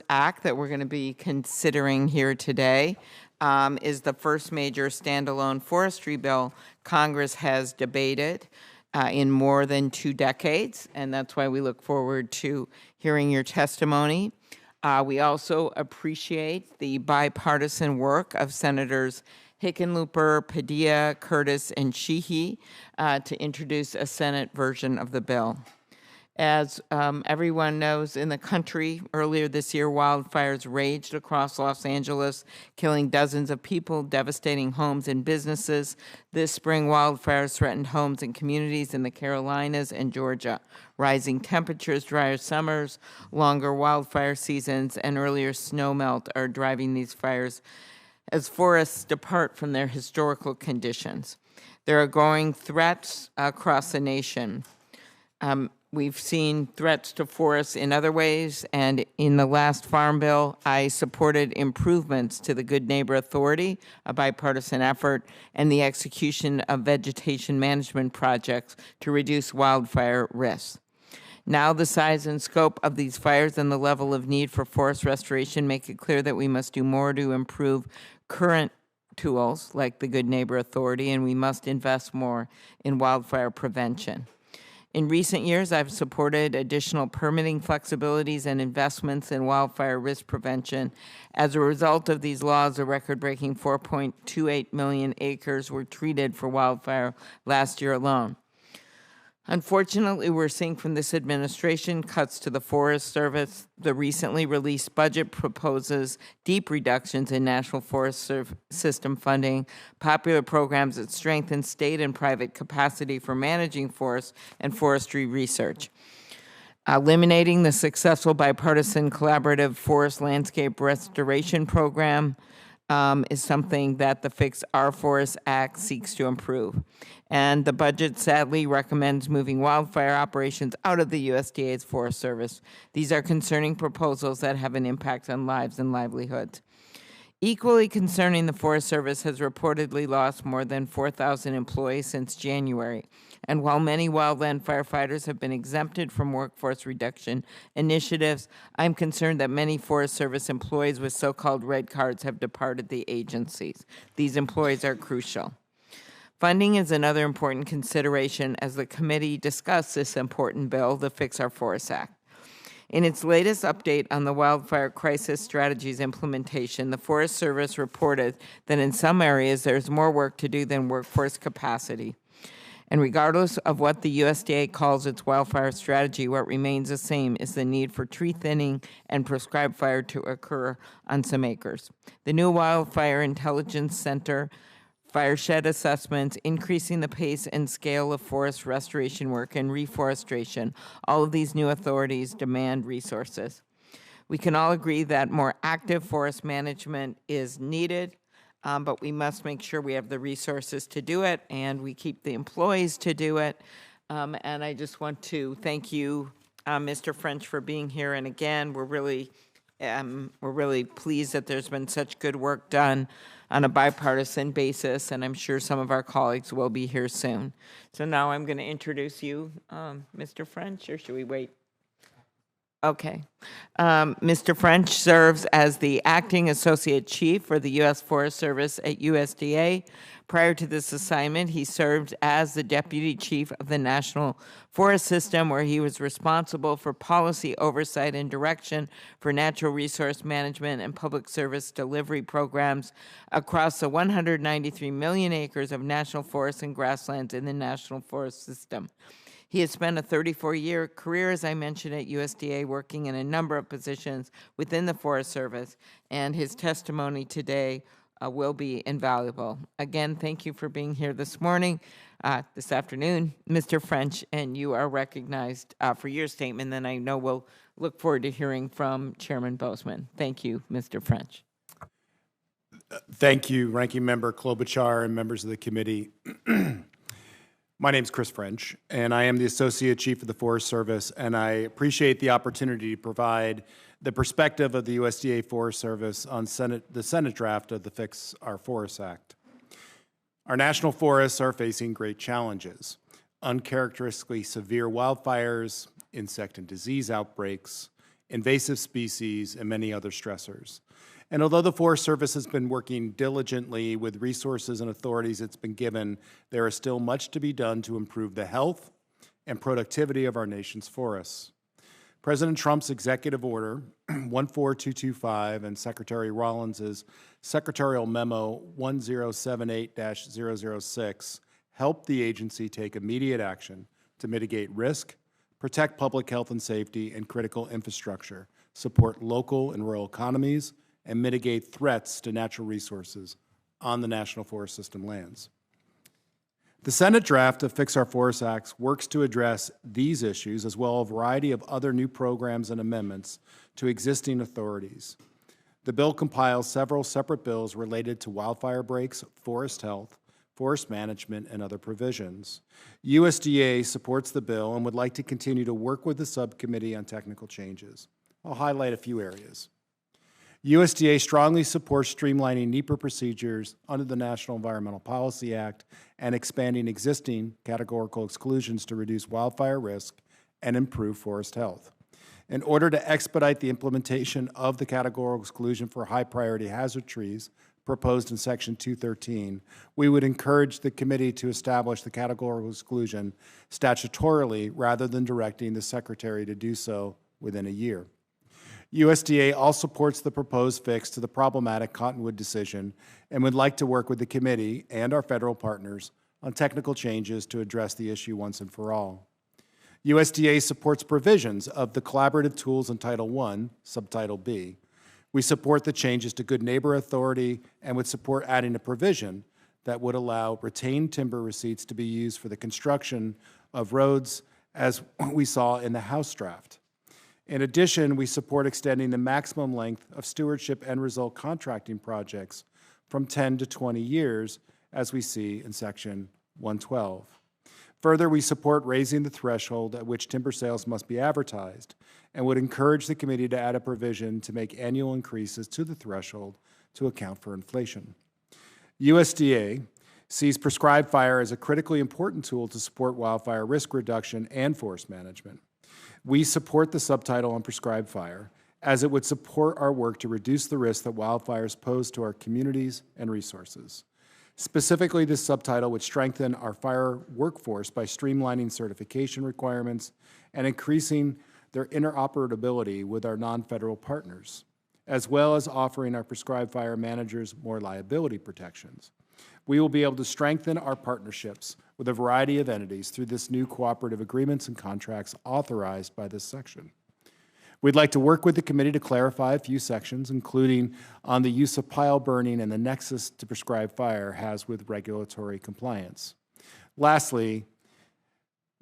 first act that we're going to be considering here today is the first major standalone forestry bill Congress has debated in more than 2 decades, and that's why we look forward to hearing your testimony. We also appreciate the bipartisan work of Senators Hickenlooper, Padilla, Curtis, and Sheehy to introduce a Senate version of the bill. As everyone knows, in the country, earlier this year, wildfires raged across Los Angeles, killing dozens of people, devastating homes and businesses. This spring, wildfires threatened homes and communities in the Carolinas and Georgia. Rising temperatures, drier summers, longer wildfire seasons, and earlier snowmelt are driving these fires as forests depart from their historical conditions. There are growing threats across the nation. We've seen threats to forests in other ways, and in the last Farm Bill, I supported improvements to the Good Neighbor Authority, a bipartisan effort, and the execution of vegetation management projects to reduce wildfire risks. Now the size and scope of these fires and the level of need for forest restoration make it clear that we must do more to improve current tools like the Good Neighbor Authority, and we must invest more in wildfire prevention. In recent years, I've supported additional permitting flexibilities and investments in wildfire risk prevention. As a result of these laws, a record-breaking 4.28 million acres were treated for wildfire last year alone. Unfortunately, we're seeing from this administration cuts to the Forest Service. The recently released budget proposes deep reductions in National Forest System funding, popular programs that strengthen state and private capacity for managing forests, and forestry research. Eliminating the successful bipartisan collaborative forest landscape restoration program is something that the Fix Our Forests Act seeks to improve. And the budget sadly recommends moving wildfire operations out of the USDA's Forest Service. These are concerning proposals that have an impact on lives and livelihoods. Equally concerning, the Forest Service has reportedly lost more than 4,000 employees since January. And while many wildland firefighters have been exempted from workforce reduction initiatives, I'm concerned that many Forest Service employees with so-called red cards have departed the agencies. These employees are crucial. Funding is another important consideration as the committee discussed this important bill, the Fix Our Forests Act. In its latest update on the wildfire crisis strategies implementation, the Forest Service reported that in some areas there's more work to do than workforce capacity. And regardless of what the USDA calls its wildfire strategy, what remains the same is the need for tree thinning and prescribed fire to occur on some acres. The new Wildfire Intelligence Center, fireshed assessments, increasing the pace and scale of forest restoration work, and reforestation, all of these new authorities demand resources. We can all agree that more active forest management is needed, but we must make sure we have the resources to do it and we keep the employees to do it. And I just want to thank you, Mr. French, for being here. And again, we're really pleased that there's been such good work done on a bipartisan basis, and I'm sure some of our colleagues will be here soon. So now I'm going to introduce you, Mr. French, or should we wait? Okay. Mr. French serves as the Acting Associate Chief for the U.S. Forest Service at USDA. Prior to this assignment, he served as the Deputy Chief of the National Forest System, where he was responsible for policy oversight and direction for natural resource management and public service delivery programs across the 193 million acres of national forests and grasslands in the National Forest System. He has spent a 34-year career, as I mentioned, at USDA, working in a number of positions within the Forest Service, and his testimony today will be invaluable. Again, thank you for being here this afternoon, Mr. French, and you are recognized for your statement. Then I know we'll look forward to hearing from Chairman Boozman. Thank you, Mr. French. Thank you, Ranking Member Klobuchar and members of the committee. My name is Chris French, and I am the Associate Chief of the Forest Service, and I appreciate the opportunity to provide the perspective of the USDA Forest Service on the Senate draft of the Fix Our Forests Act. Our national forests are facing great challenges: uncharacteristically severe wildfires, insect and disease outbreaks, invasive species, and many other stressors. And although the Forest Service has been working diligently with resources and authorities it's been given, there is still much to be done to improve the health and productivity of our nation's forests. President Trump's executive order 14225 and Secretary Rollins' secretarial memo 1078-006 helped the agency take immediate action to mitigate risk, protect public health and safety and critical infrastructure, support local and rural economies, and mitigate threats to natural resources on the National Forest System lands. The Senate draft of Fix Our Forests Act works to address these issues as well as a variety of other new programs and amendments to existing authorities. The bill compiles several separate bills related to wildfire breaks, forest health, forest management, and other provisions. USDA supports the bill and would like to continue to work with the subcommittee on technical changes. I'll highlight a few areas. USDA strongly supports streamlining NEPA procedures under the National Environmental Policy Act and expanding existing categorical exclusions to reduce wildfire risk and improve forest health. In order to expedite the implementation of the categorical exclusion for high-priority hazard trees proposed in Section 213, we would encourage the committee to establish the categorical exclusion statutorily rather than directing the Secretary to do so within a year. USDA also supports the proposed fix to the problematic Cottonwood decision and would like to work with the committee and our federal partners on technical changes to address the issue once and for all. USDA supports provisions of the collaborative tools in Title I, Subtitle B. We support the changes to Good Neighbor Authority and would support adding a provision that would allow retained timber receipts to be used for the construction of roads, as we saw in the House draft. In addition, we support extending the maximum length of stewardship end result contracting projects from 10 to 20 years, as we see in Section 112. Further, we support raising the threshold at which timber sales must be advertised and would encourage the committee to add a provision to make annual increases to the threshold to account for inflation. USDA sees prescribed fire as a critically important tool to support wildfire risk reduction and forest management. We support the subtitle on prescribed fire, as it would support our work to reduce the risk that wildfires pose to our communities and resources. Specifically, this subtitle would strengthen our fire workforce by streamlining certification requirements and increasing their interoperability with our non-federal partners, as well as offering our prescribed fire managers more liability protections. We will be able to strengthen our partnerships with a variety of entities through this new cooperative agreements and contracts authorized by this section. We'd like to work with the committee to clarify a few sections, including on the use of pile burning and the nexus to prescribed fire has with regulatory compliance. Lastly,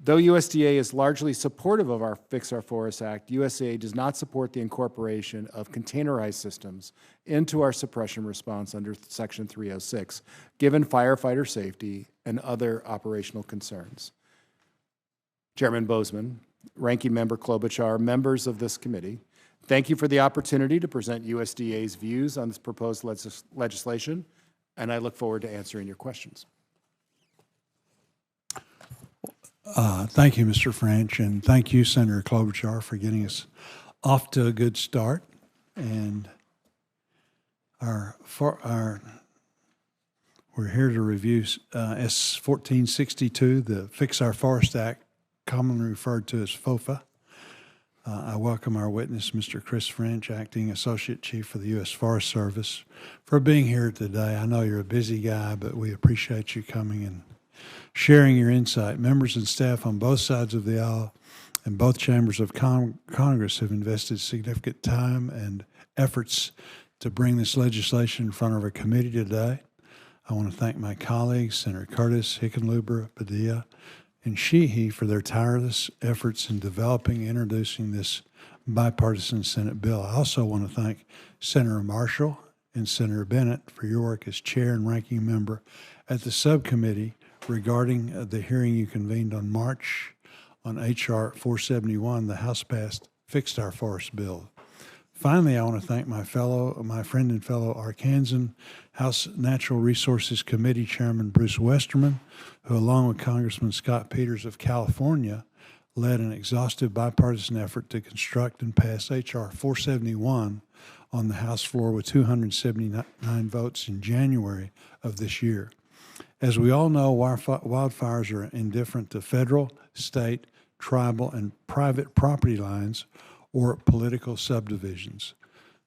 though USDA is largely supportive of our Fix Our Forests Act, USDA does not support the incorporation of containerized systems into our suppression response under Section 306, given firefighter safety and other operational concerns. Chairman Boozman, Ranking Member Klobuchar, members of this committee, thank you for the opportunity to present USDA's views on this proposed legislation, and I look forward to answering your questions. Thank you, Mr. French, and thank you, Senator Klobuchar, for getting us off to a good start. And we're here to review S 1462, the Fix Our Forest Act, commonly referred to as FOFA. I welcome our witness, Mr. Chris French, Acting Associate Chief for the U.S. Forest Service, for being here today. I know you're a busy guy, but we appreciate you coming and sharing your insight. Members and staff on both sides of the aisle and both chambers of Congress have invested significant time and efforts to bring this legislation in front of a committee today. I want to thank my colleagues, Senator Curtis, Hickenlooper, Padilla, and Sheehy for their tireless efforts in developing and introducing this bipartisan Senate bill. I also want to thank Senator Marshall and Senator Bennett for your work as chair and ranking member at the subcommittee regarding the hearing you convened on March on H.R. 471, the House-passed Fixed Our Forest bill. Finally, I want to thank my friend and fellow Arkansan House Natural Resources Committee Chairman Bruce Westerman, who along with Congressman Scott Peters of California, led an exhaustive bipartisan effort to construct and pass H.R. 471 on the House floor with 279 votes in January of this year. As we all know, wildfires are indifferent to federal, state, tribal, and private property lines or political subdivisions.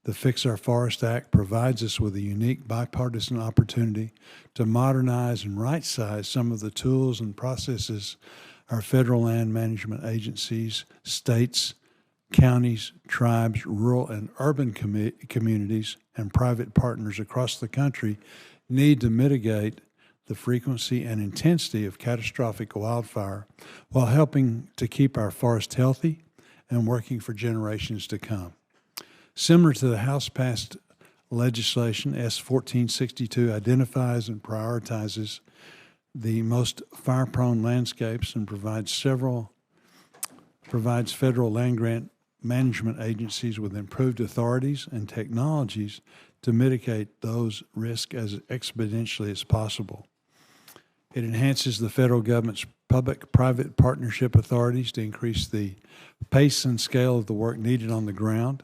The Fix Our Forest Act provides us with a unique bipartisan opportunity to modernize and right-size some of the tools and processes our federal land management agencies, states, counties, tribes, rural and urban communities, and private partners across the country need to mitigate the frequency and intensity of catastrophic wildfire while helping to keep our forests healthy and working for generations to come. Similar to the House-passed legislation, S. 1462 identifies and prioritizes the most fire-prone landscapes and provides federal land grant management agencies with improved authorities and technologies to mitigate those risks as exponentially as possible. It enhances the federal government's public-private partnership authorities to increase the pace and scale of the work needed on the ground.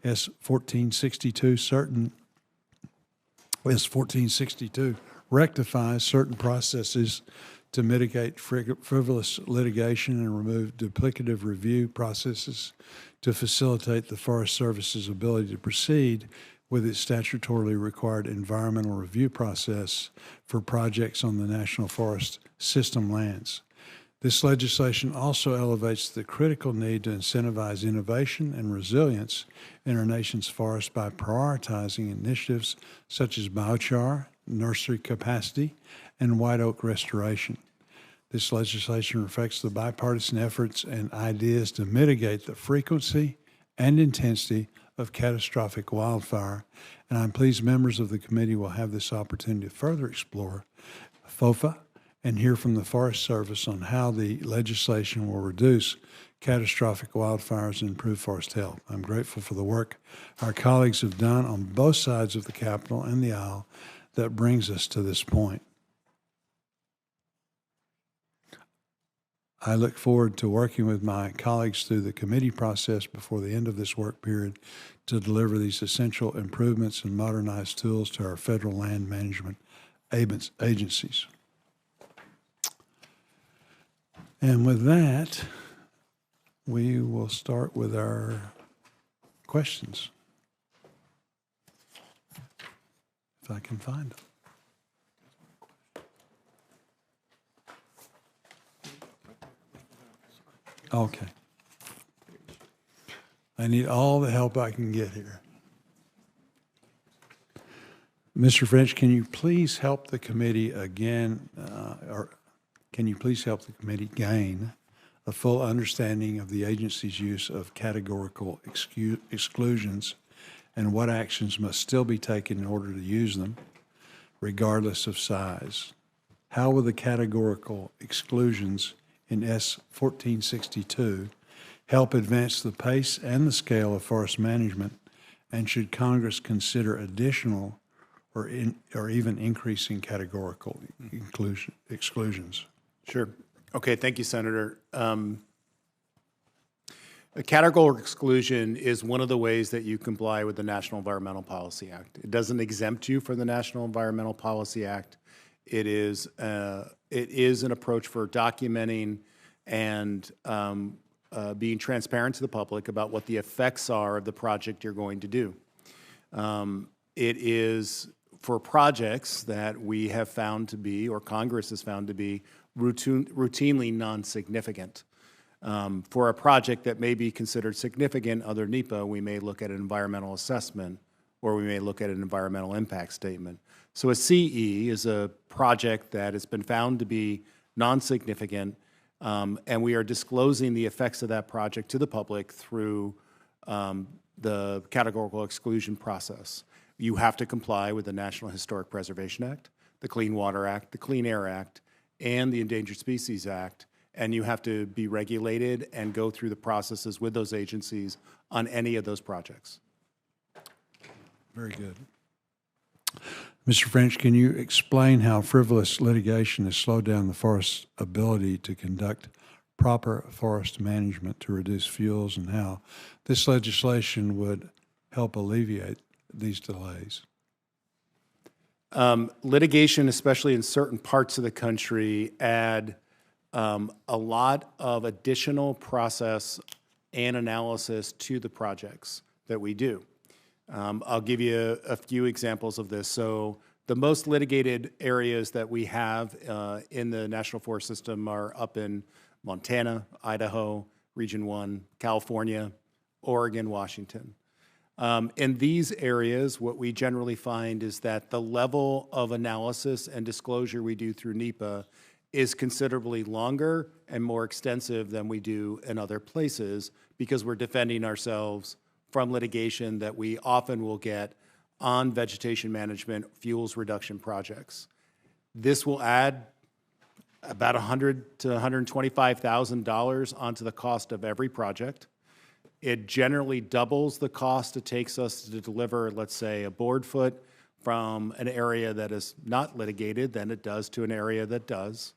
S. 1462 rectifies certain processes to mitigate frivolous litigation and remove duplicative review processes to facilitate the Forest Service's ability to proceed with its statutorily required environmental review process for projects on the National Forest System lands. This legislation also elevates the critical need to incentivize innovation and resilience in our nation's forests by prioritizing initiatives such as biochar, nursery capacity, and white oak restoration. This legislation reflects the bipartisan efforts and ideas to mitigate the frequency and intensity of catastrophic wildfire, and I'm pleased members of the committee will have this opportunity to further explore FOFA and hear from the Forest Service on how the legislation will reduce catastrophic wildfires and improve forest health. I'm grateful for the work our colleagues have done on both sides of the Capitol and the aisle that brings us to this point. I look forward to working with my colleagues through the committee process before the end of this work period to deliver these essential improvements and modernized tools to our federal land management agencies. And with that, we will start with our questions, if I can find them. Okay. I need all the help I can get here. Mr. French, can you please help the committee again, or can you please help the committee gain a full understanding of the agency's use of categorical exclusions and what actions must still be taken in order to use them, regardless of size? How will the categorical exclusions in S. 1462 help advance the pace and the scale of forest management, and should Congress consider additional or even increasing categorical exclusions? Sure. Okay, thank you, Senator. A categorical exclusion is one of the ways that you comply with the National Environmental Policy Act. It doesn't exempt you from the National Environmental Policy Act. It is an approach for documenting and being transparent to the public about what the effects are of the project you're going to do. It is for projects that we have found to be, or Congress has found to be, routinely non-significant. For a project that may be considered significant under NEPA, we may look at an environmental assessment, or we may look at an environmental impact statement. So a CE is a project that has been found to be non-significant, and we are disclosing the effects of that project to the public through the categorical exclusion process. You have to comply with the National Historic Preservation Act, the Clean Water Act, the Clean Air Act, and the Endangered Species Act, and you have to be regulated and go through the processes with those agencies on any of those projects. Very good. Mr. French, can you explain how frivolous litigation has slowed down the forest's ability to conduct proper forest management to reduce fuels and how this legislation would help alleviate these delays. Litigation, especially in certain parts of the country, add a lot of additional process and analysis to the projects that we do. I'll give you a few examples of this. So the most litigated areas that we have in the National Forest System are up in Montana, Idaho, Region 1, California, Oregon, Washington. In these areas, what we generally find is that the level of analysis and disclosure we do through NEPA is considerably longer and more extensive than we do in other places because we're defending ourselves from litigation that we often will get on vegetation management fuels reduction projects. This will add about $100,000 to $125,000 onto the cost of every project. It generally doubles the cost it takes us to deliver, let's say, a board foot from an area that is not litigated than it does to an area that does.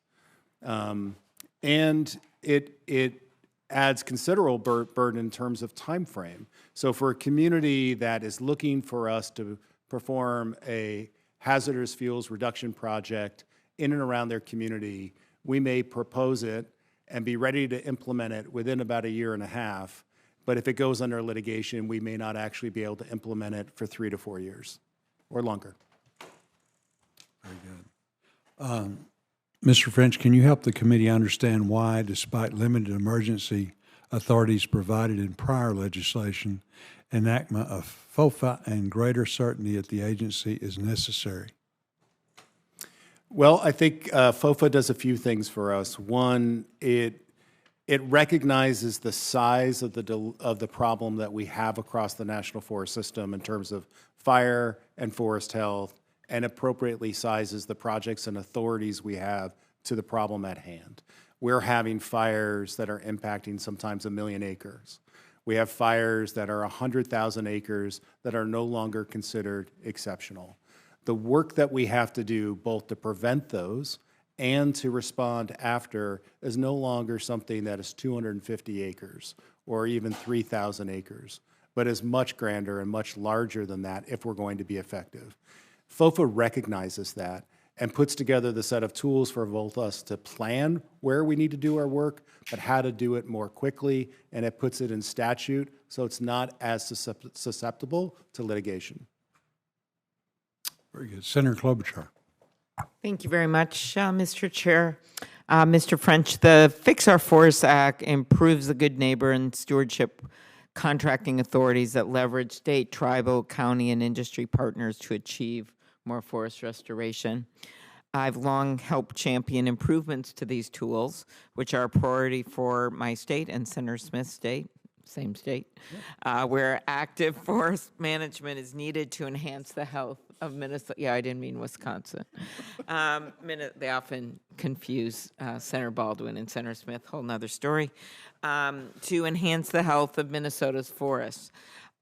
And it adds considerable burden in terms of time frame. So for a community that is looking for us to perform a hazardous fuels reduction project in and around their community, we may propose it and be ready to implement it within about a year and a half. But if it goes under litigation, we may not actually be able to implement it for 3 to 4 years or longer. Very good. Mr. French, can you help the committee understand why, despite limited emergency authorities provided in prior legislation, enactment of FOFA and greater certainty at the agency is necessary? Well, I think FOFA does a few things for us. One, it recognizes the size of the problem that we have across the National Forest System in terms of fire and forest health, and appropriately sizes the projects and authorities we have to the problem at hand. We're having fires that are impacting sometimes 1 million acres. We have fires that are 100,000 acres that are no longer considered exceptional. The work that we have to do both to prevent those and to respond after is no longer something that is 250 acres or even 3,000 acres, but is much grander and much larger than that if we're going to be effective. FOFA recognizes that and puts together the set of tools for both us to plan where we need to do our work, but how to do it more quickly, and it puts it in statute so it's not as susceptible to litigation. Very good. Senator Klobuchar. Thank you very much, Mr. Chair. Mr. French, the Fix Our Forests Act improves the good neighbor and stewardship contracting authorities that leverage state, tribal, county, and industry partners to achieve more forest restoration. I've long helped champion improvements to these tools, which are a priority for my state and Senator Smith's state, same state, where active forest management is needed to enhance the health of Minnesota. Yeah, I didn't mean Wisconsin. They often confuse Senator Baldwin and Senator Smith, whole nother story, to enhance the health of Minnesota's forests.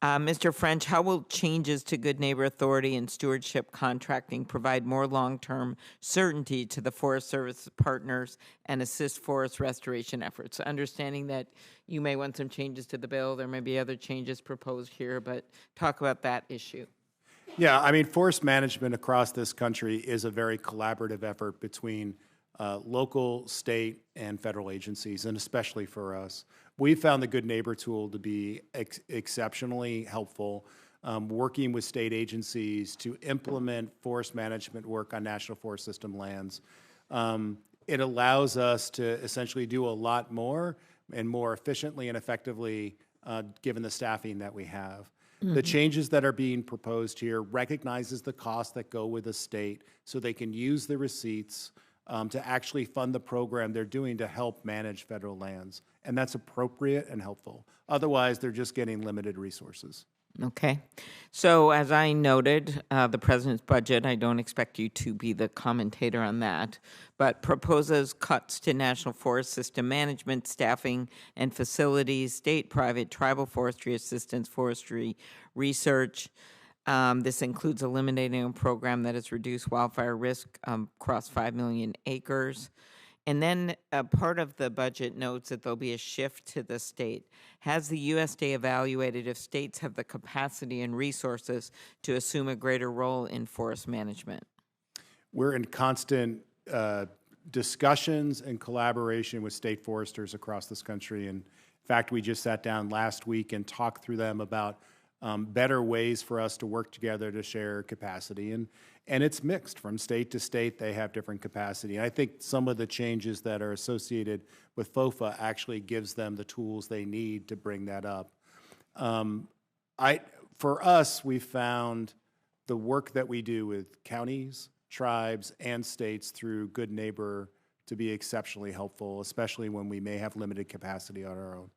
Mr. French, how will changes to Good Neighbor Authority and stewardship contracting provide more long-term certainty to the Forest Service partners and assist forest restoration efforts? Understanding that you may want some changes to the bill, there may be other changes proposed here, but talk about that issue. Yeah, I mean, forest management across this country is a very collaborative effort between local, state, and federal agencies, and especially for us. We found the Good Neighbor tool to be exceptionally helpful, working with state agencies to implement forest management work on National Forest System lands. It allows us to essentially do a lot more and more efficiently and effectively given the staffing that we have. Mm-hmm. The changes that are being proposed here recognizes the costs that go with the state so they can use the receipts to actually fund the program they're doing to help manage federal lands. And that's appropriate and helpful. Otherwise, they're just getting limited resources. Okay. So as I noted, the president's budget, I don't expect you to be the commentator on that, but proposes cuts to National Forest System management, staffing, and facilities, state, private, tribal forestry assistance, forestry research. This includes eliminating a program that has reduced wildfire risk across 5 million acres. And then part of the budget notes that there'll be a shift to the state. Has the USDA evaluated if states have the capacity and resources to assume a greater role in forest management? We're in constant discussions and collaboration with state foresters across this country. And in fact, we just sat down last week and talked through them about better ways for us to work together to share capacity. And it's mixed from state to state. They have different capacity. And I think some of the changes that are associated with FOFA actually gives them the tools they need to bring that up. For us, we found the work that we do with counties, tribes, and states through Good Neighbor to be exceptionally helpful, especially when we may have limited capacity on our own.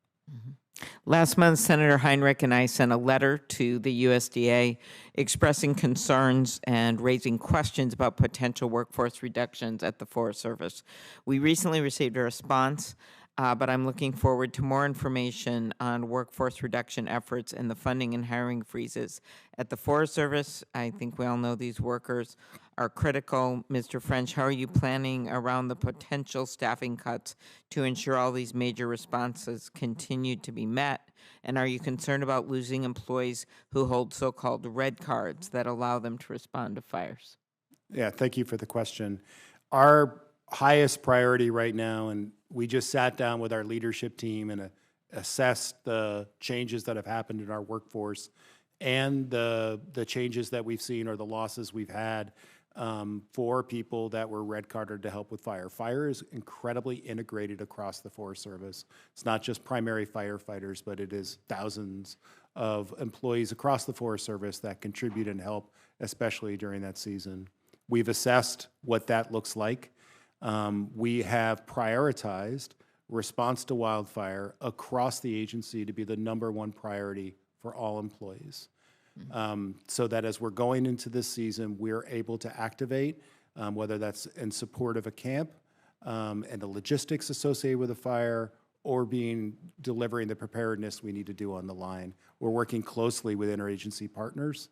Last month, Senator Heinrich and I sent a letter to the USDA expressing concerns and raising questions about potential workforce reductions at the Forest Service. We recently received a response, but I'm looking forward to more information on workforce reduction efforts and the funding and hiring freezes at the Forest Service. I think we all know these workers are critical. Mr. French, how are you planning around the potential staffing cuts to ensure all these major responses continue to be met? And are you concerned about losing employees who hold so-called red cards that allow them to respond to fires? Yeah, thank you for the question. Our highest priority right now, and we just sat down with our leadership team and assessed the changes that have happened in our workforce and the changes that we've seen or the losses we've had for people that were red carded to help with fire. Fire is incredibly integrated across the Forest Service. It's not just primary firefighters, but it is thousands of employees across the Forest Service that contribute and help, especially during that season. We've assessed what that looks like. We have prioritized response to wildfire across the agency to be the #1 priority for all employees. So that as we're going into this season, we're able to activate, whether that's in support of a camp and the logistics associated with a fire, or delivering the preparedness we need to do on the line. We're working closely with interagency partners.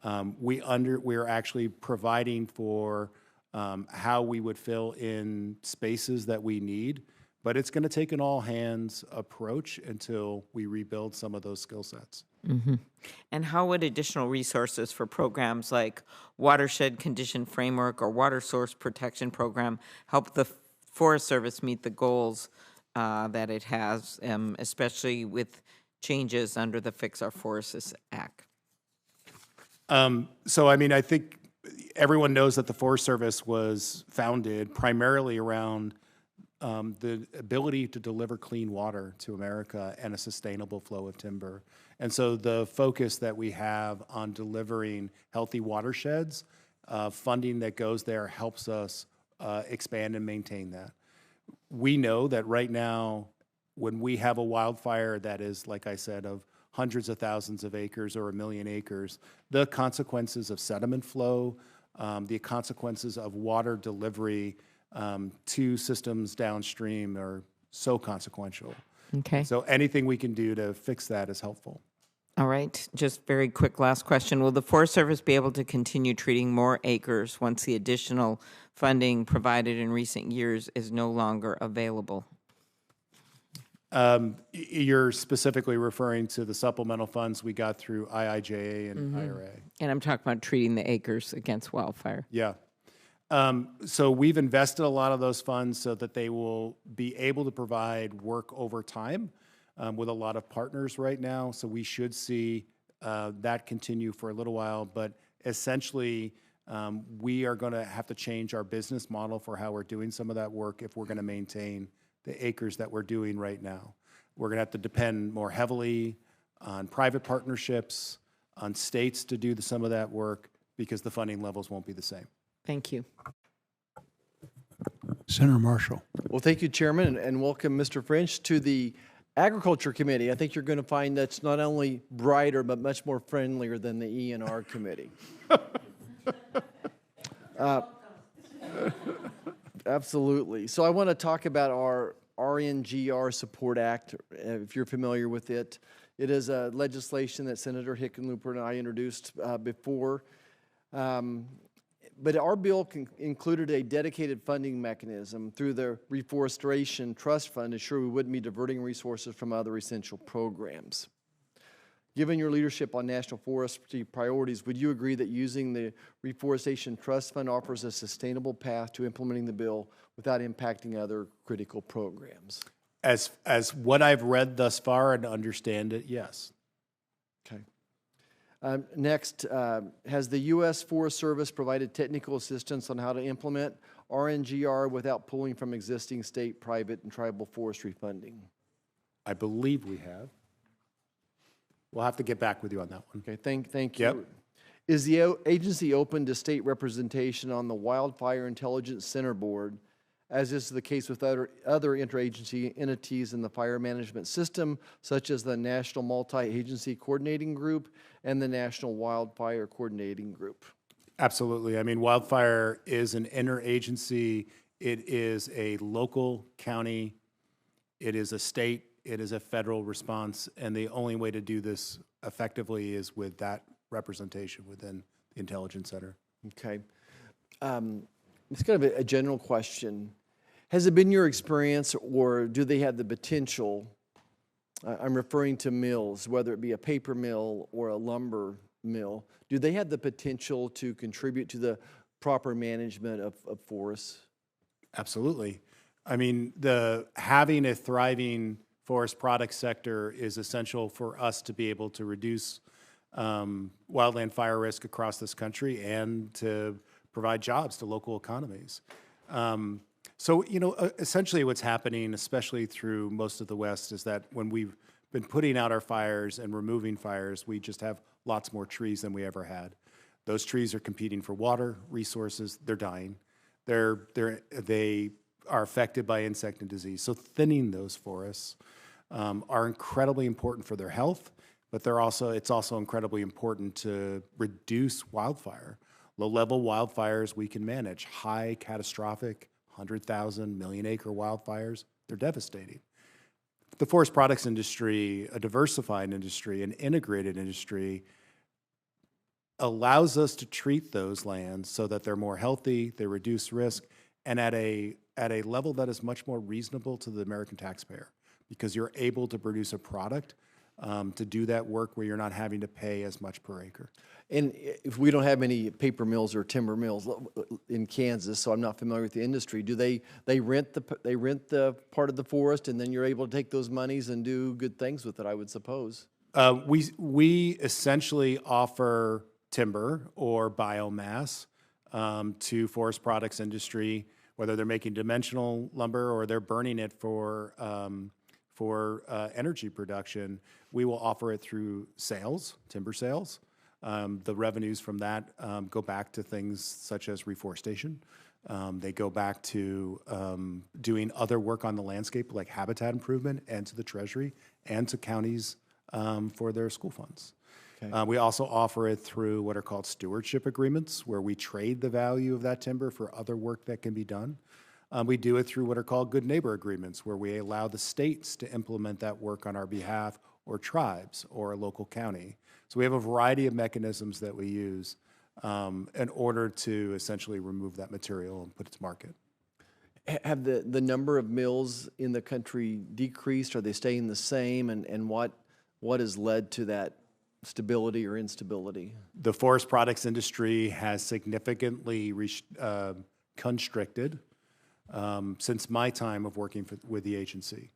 We're actually providing for how we would fill in spaces that we need, but it's going to take an all-hands approach until we rebuild some of those skill sets. Mm-hmm. And how would additional resources for programs like Watershed Condition Framework or Water Source Protection Program help the Forest Service meet the goals that it has, especially with changes under the Fix Our Forests Act? I think everyone knows that the Forest Service was founded primarily around the ability to deliver clean water to America and a sustainable flow of timber. And so the focus that we have on delivering healthy watersheds, funding that goes there helps us expand and maintain that. We know that right now, when we have a wildfire that is, like I said, of hundreds of thousands of acres or 1 million acres, the consequences of sediment flow, the consequences of water delivery to systems downstream are so consequential. Okay. So anything we can do to fix that is helpful. All right. Just very quick last question. Will the Forest Service be able to continue treating more acres once the additional funding provided in recent years is no longer available? You're specifically referring to the supplemental funds we got through IIJA and IRA. And I'm talking about treating the acres against wildfire. Yeah. So we've invested a lot of those funds so that they will be able to provide work over time with a lot of partners right now. So we should see that continue for a little while. But essentially, we are going to have to change our business model for how we're doing some of that work if we're going to maintain the acres that we're doing right now. We're going to have to depend more heavily on private partnerships, on states to do some of that work, because the funding levels won't be the same. Thank you. Senator Marshall. Well, thank you, Chairman, and welcome, Mr. French, to the Agriculture Committee. I think you're going to find that's not only brighter, but much more friendlier than the E&R Committee. Absolutely. So I want to talk about our RNGR Support Act, if you're familiar with it. It is a legislation that Senator Hickenlooper and I introduced before. But our bill included a dedicated funding mechanism through the Reforestation Trust Fund to ensure we wouldn't be diverting resources from other essential programs. Given your leadership on national forestry priorities, would you agree that using the Reforestation Trust Fund offers a sustainable path to implementing the bill without impacting other critical programs? As what I've read thus far and understand it, yes. Okay. Next, has the U.S. Forest Service provided technical assistance on how to implement RNGR without pulling from existing state, private, and tribal forestry funding? I believe we have. We'll have to get back with you on that one. Okay, thank you. Yep. Is the agency open to state representation on the Wildfire Intelligence Center Board, as is the case with other interagency entities in the fire management system, such as the National Multi-Agency Coordinating Group and the National Wildfire Coordinating Group? Absolutely. I mean, wildfire is an interagency. It is a local, county, it is a state, it is a federal response, and the only way to do this effectively is with that representation within the Intelligence Center. Okay. It's kind of a general question. Has it been your experience, or do they have the potential, I'm referring to mills, whether it be a paper mill or a lumber mill, do they have the potential to contribute to the proper management of forests? Absolutely. I mean, having a thriving forest product sector is essential for us to be able to reduce wildland fire risk across this country and to provide jobs to local economies. So, you know, essentially what's happening, especially through most of the West, is that when we've been putting out our fires and removing fires, we just have lots more trees than we ever had. Those trees are competing for water, resources, they're dying. They are affected by insect and disease. So thinning those forests are incredibly important for their health, but it's also incredibly important to reduce wildfire. Low-level wildfires we can manage. High, catastrophic, 100,000, million-acre wildfires, they're devastating. The forest products industry, a diversified industry, an integrated industry, allows us to treat those lands so that they're more healthy, they reduce risk, and at a level that is much more reasonable to the American taxpayer, because you're able to produce a product to do that work where you're not having to pay as much per acre. And if we don't have any paper mills or timber mills in Kansas, so I'm not familiar with the industry, do they rent the part of the forest, and then you're able to take those monies and do good things with it, I would suppose? We essentially offer timber or biomass to forest products industry, whether they're making dimensional lumber or they're burning it for energy production. We will offer it through sales, timber sales. The revenues from that go back to things such as reforestation. They go back to doing other work on the landscape like habitat improvement, and to the Treasury and to counties for their school funds. Okay. We also offer it through what are called stewardship agreements, where we trade the value of that timber for other work that can be done. We do it through what are called good neighbor agreements, where we allow the states to implement that work on our behalf, or tribes, or a local county. So we have a variety of mechanisms that we use in order to essentially remove that material and put it to market. Have the number of mills in the country decreased? Are they staying the same? And what has led to that stability or instability? The forest products industry has significantly constricted since my time of working with the agency.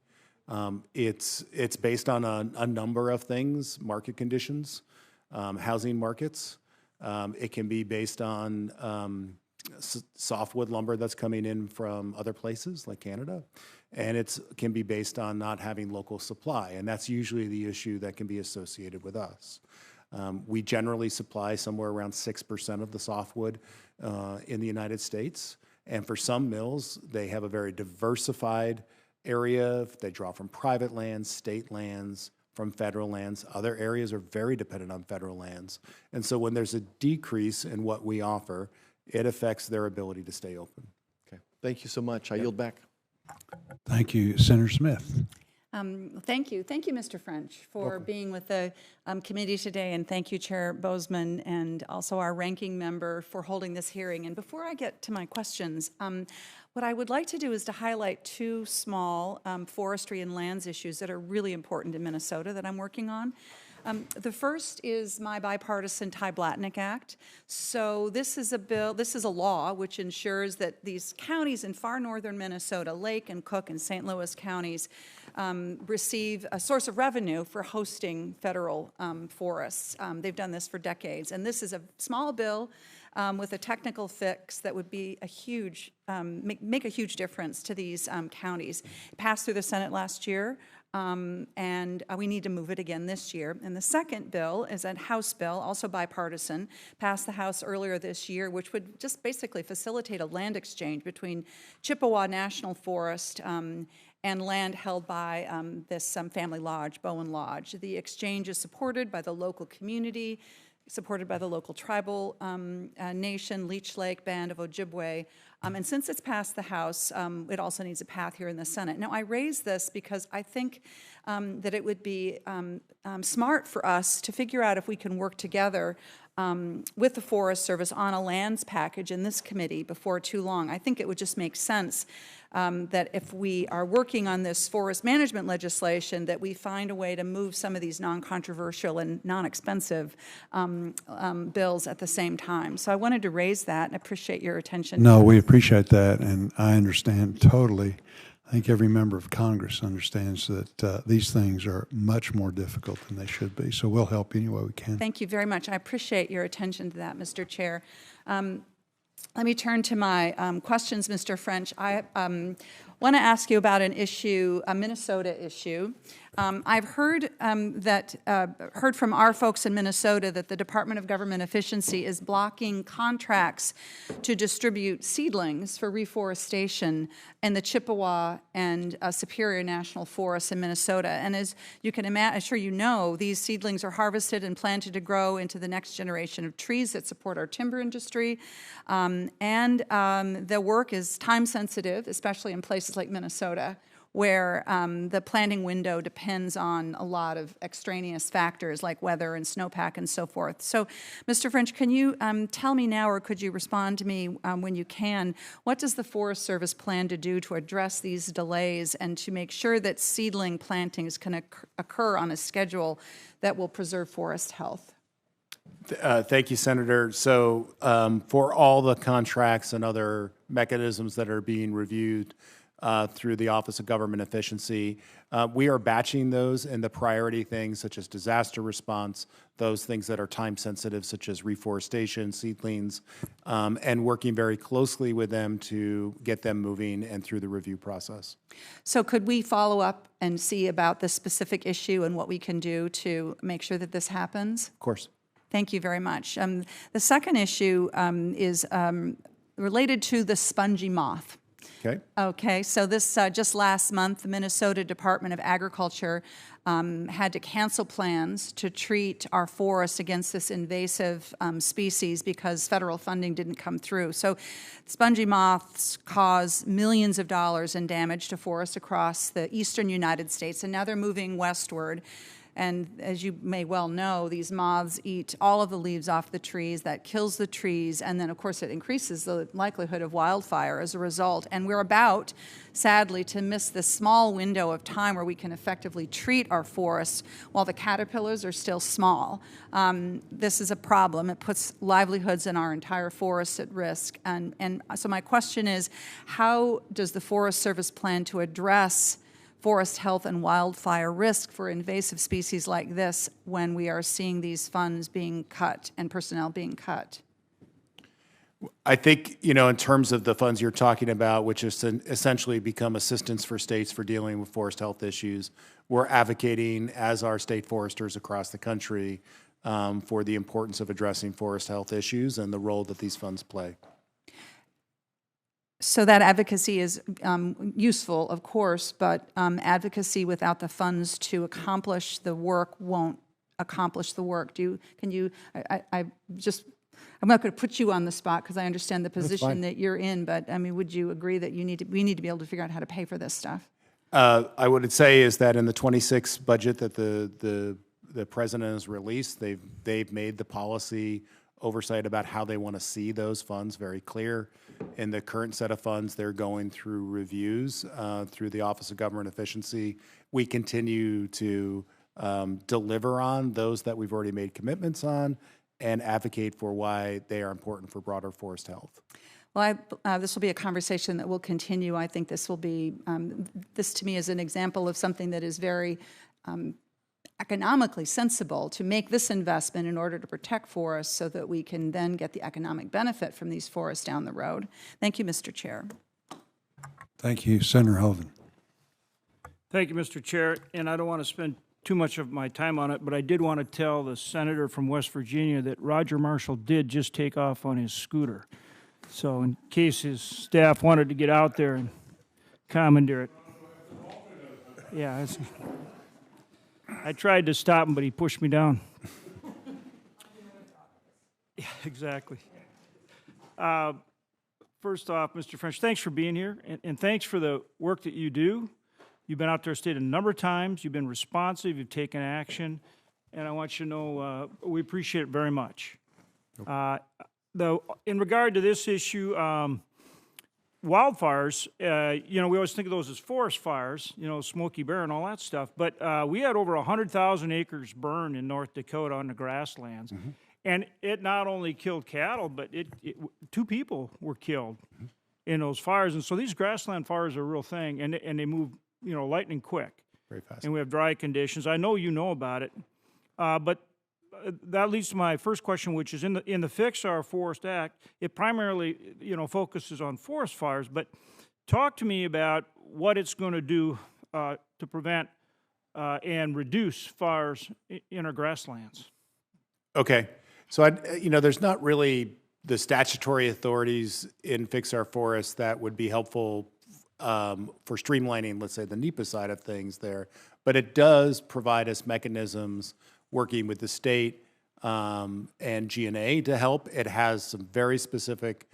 It's based on a number of things: market conditions, housing markets. It can be based on softwood lumber that's coming in from other places like Canada, and it can be based on not having local supply, and that's usually the issue that can be associated with us. We generally supply somewhere around 6% of the softwood in the United States, and for some mills, they have a very diversified area. They draw from private lands, state lands, from federal lands. Other areas are very dependent on federal lands. And so when there's a decrease in what we offer, it affects their ability to stay open. Okay. Thank you so much. I yield back. Thank you, Senator Smith. Thank you, Mr. French, for being with the committee today, and thank you, Chair Boozman, and also our ranking member for holding this hearing. And before I get to my questions, what I would like to do is to highlight two small forestry and lands issues that are really important in Minnesota that I'm working on. The first is my bipartisan Ty-Blatnick Act. So this is a law which ensures that these counties in far northern Minnesota, Lake and Cook and St. Louis counties, receive a source of revenue for hosting federal forests. They've done this for decades. And this is a small bill with a technical fix that would be a huge, make a huge difference to these counties. It passed through the Senate last year. And we need to move it again this year. And the second bill is a House bill, also bipartisan, passed the House earlier this year, which would just basically facilitate a land exchange between Chippewa National Forest and land held by this family lodge, Bowen Lodge. The exchange is supported by the local community, supported by the local tribal nation, Leech Lake Band of Ojibwe. And since it's passed the House, it also needs a path here in the Senate. Now, I raise this because I think that it would be smart for us to figure out if we can work together with the Forest Service on a lands package in this committee before too long. I think it would just make sense that if we are working on this forest management legislation, that we find a way to move some of these non-controversial and non-expensive bills at the same time. So I wanted to raise that and appreciate your attention. No, we appreciate that, and I understand totally. I think every member of Congress understands that these things are much more difficult than they should be, so we'll help any way we can. Thank you very much. I appreciate your attention to that, Mr. Chair. Let me turn to my questions, Mr. French. I want to ask you about an issue, a Minnesota issue. I've heard heard from our folks in Minnesota that the Department of Government Efficiency is blocking contracts to distribute seedlings for reforestation in the Chippewa and Superior National Forests in Minnesota. And as you can imagine, I'm sure you know, these seedlings are harvested and planted to grow into the next generation of trees that support our timber industry. The work is time sensitive, especially in places like Minnesota, where the planting window depends on a lot of extraneous factors like weather and snowpack and so forth. So, Mr. French, can you tell me now, or could you respond to me when you can, what does the Forest Service plan to do to address these delays and to make sure that seedling plantings can occur on a schedule that will preserve forest health? Thank you, Senator. So for all the contracts and other mechanisms that are being reviewed through the Office of Government Efficiency, we are batching those in the priority things such as disaster response, those things that are time sensitive such as reforestation, seedlings, and working very closely with them to get them moving and through the review process. So could we follow up and see about this specific issue and what we can do to make sure that this happens? Of course. Thank you very much. The second issue is related to the spongy moth. Okay. Okay, so this just last month, the Minnesota Department of Agriculture had to cancel plans to treat our forests against this invasive species because federal funding didn't come through. So spongy moths cause millions of dollars in damage to forests across the eastern United States, and now they're moving westward. And as you may well know, these moths eat all of the leaves off the trees. That kills the trees. And then, of course, it increases the likelihood of wildfire as a result. And we're about, sadly, to miss this small window of time where we can effectively treat our forests while the caterpillars are still small. This is a problem. It puts livelihoods in our entire forests at risk. And so my question is, how does the Forest Service plan to address forest health and wildfire risk for invasive species like this when we are seeing these funds being cut and personnel being cut? I think, you know, in terms of the funds you're talking about, which is essentially become assistance for states for dealing with forest health issues, we're advocating as our state foresters across the country for the importance of addressing forest health issues and the role that these funds play. So that advocacy is useful, of course, but advocacy without the funds to accomplish the work won't accomplish the work. I'm not going to put you on the spot because I understand the position that you're in, but I mean, would you agree that we need to be able to figure out how to pay for this stuff? I would say is that in the 26 budget that the president has released, they've made the policy oversight about how they want to see those funds very clear. In the current set of funds, they're going through reviews through the Office of Government Efficiency. We continue to deliver on those that we've already made commitments on and advocate for why they are important for broader forest health. Well, this will be a conversation that will continue. I think this will be, this to me is an example of something that is very economically sensible to make this investment in order to protect forests so that we can then get the economic benefit from these forests down the road. Thank you, Mr. Chair. Thank you, Senator Hovind. Thank you, Mr. Chair, and I don't want to spend too much of my time on it, but I did want to tell the senator from West Virginia that Roger Marshall did just take off on his scooter. So in case his staff wanted to get out there and commandeer it. Yeah, I tried to stop him, but he pushed me down. Yeah, exactly. First off, Mr. French, thanks for being here, and thanks for the work that you do. You've been out there state a number of times. You've been responsive. You've taken action, and I want you to know we appreciate it very much. Though, in regard to this issue, wildfires, we always think of those as forest fires, Smoky Bear and all that stuff, but we had over 100,000 acres burned in North Dakota on the grasslands, and it not only killed cattle, but two people were killed in those fires, and so these grassland fires are a real thing, and they move, lightning quick. Very fast. And we have dry conditions. I know you know about it, but that leads to my first question, which is in the Fix Our Forest Act, it primarily, focuses on forest fires, but talk to me about what it's going to do to prevent and reduce fires in our grasslands. Okay. So, there's not really the statutory authorities in Fix Our Forests that would be helpful for streamlining, let's say, the NEPA side of things there. But it does provide us mechanisms working with the state and GNA to help. It has some very specific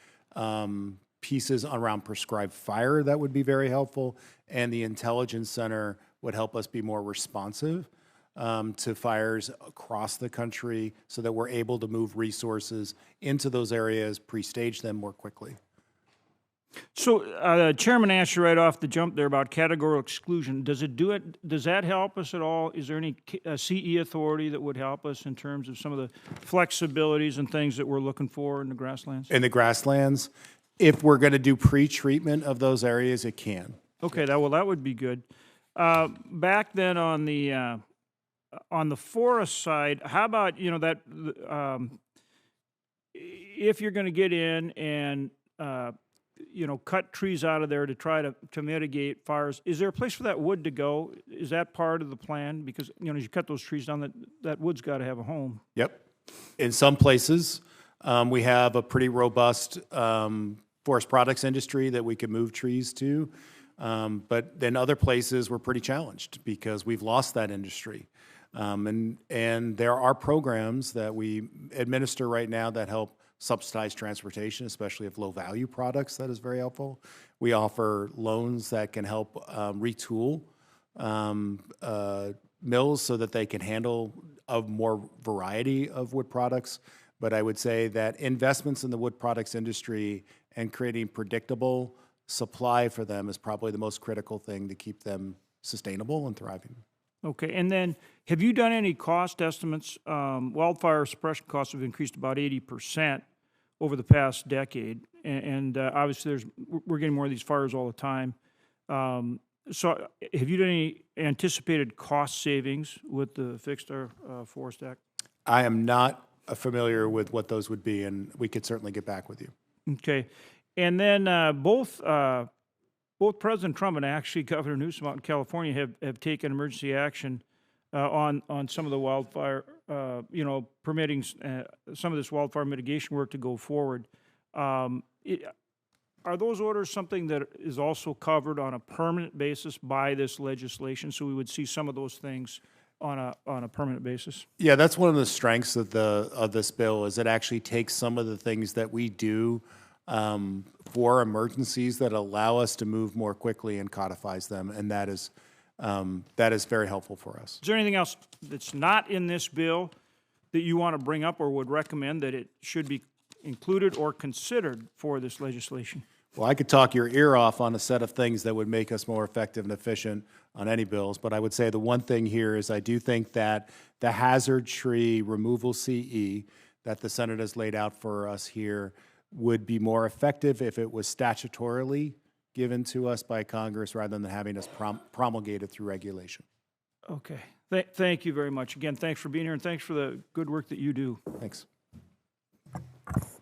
pieces around prescribed fire that would be very helpful. And the Intelligence Center would help us be more responsive to fires across the country so that we're able to move resources into those areas, pre-stage them more quickly. So the chairman asked you right off the jump there about categorical exclusion. Does it do it? Does that help us at all? Is there any CE authority that would help us in terms of some of the flexibilities and things that we're looking for in the grasslands? In the grasslands, if we're going to do pre-treatment of those areas, it can. Okay, that would be good. Back then on the forest side, how about that if you're going to get in and cut trees out of there to try to mitigate fires, is there a place for that wood to go? Is that part of the plan? Because, as you cut those trees down, that wood's got to have a home. Yep. In some places, we have a pretty robust forest products industry that we can move trees to. But then other places we're pretty challenged because we've lost that industry. And there are programs that we administer right now that help subsidized transportation, especially of low-value products. That is very helpful. We offer loans that can help retool mills so that they can handle a more variety of wood products. But I would say that investments in the wood products industry and creating predictable supply for them is probably the most critical thing to keep them sustainable and thriving. Okay, and then have you done any cost estimates? Wildfire suppression costs have increased about 80% over the past decade, and obviously we're getting more of these fires all the time. So have you done any anticipated cost savings with the Fixed Our Forest Act? I am not familiar with what those would be, and we could certainly get back with you. Okay, and then both President Trump and actually Governor Newsom out in California have taken emergency action on some of the wildfire, permitting some of this wildfire mitigation work to go forward. Are those orders something that is also covered on a permanent basis by this legislation? So we would see some of those things on a permanent basis? Yeah, that's one of the strengths of this bill is it actually takes some of the things that we do for emergencies that allow us to move more quickly and codifies them, and that is very helpful for us. Is there anything else that's not in this bill that you want to bring up or would recommend that it should be included or considered for this legislation? Well, I could talk your ear off on a set of things that would make us more effective and efficient on any bills, but I would say the one thing here is I do think that the hazard tree removal CE that the Senate has laid out for us here would be more effective if it was statutorily given to us by Congress rather than having us promulgated through regulation. Okay. Thank you very much. Again, thanks for being here, and thanks for the good work that you do. Thanks.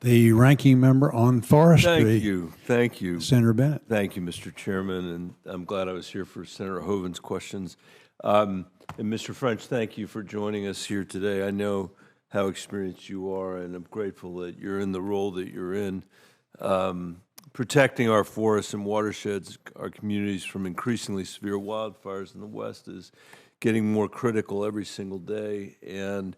The ranking member on forestry. Thank you. Senator Bennett. Thank you, Mr. Chairman, and I'm glad I was here for Senator Hoeven's questions. And Mr. French, thank you for joining us here today. I know how experienced you are, and I'm grateful that you're in the role that you're in. Protecting our forests and watersheds, our communities from increasingly severe wildfires in the West is getting more critical every single day, and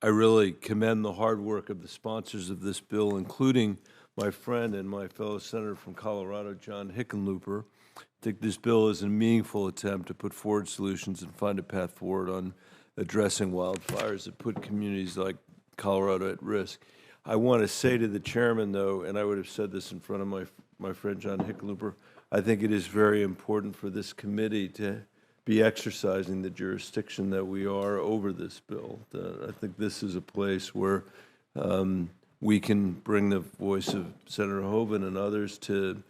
I really commend the hard work of the sponsors of this bill, including my friend and my fellow senator from Colorado, John Hickenlooper. I think this bill is a meaningful attempt to put forward solutions and find a path forward on addressing wildfires that put communities like Colorado at risk. I want to say to the chairman, though, and I would have said this in front of my friend John Hickenlooper, I think it is very important for this committee to be exercising the jurisdiction that we are over this bill. I think this is a place where we can bring the voice of Senator Hoeven and others to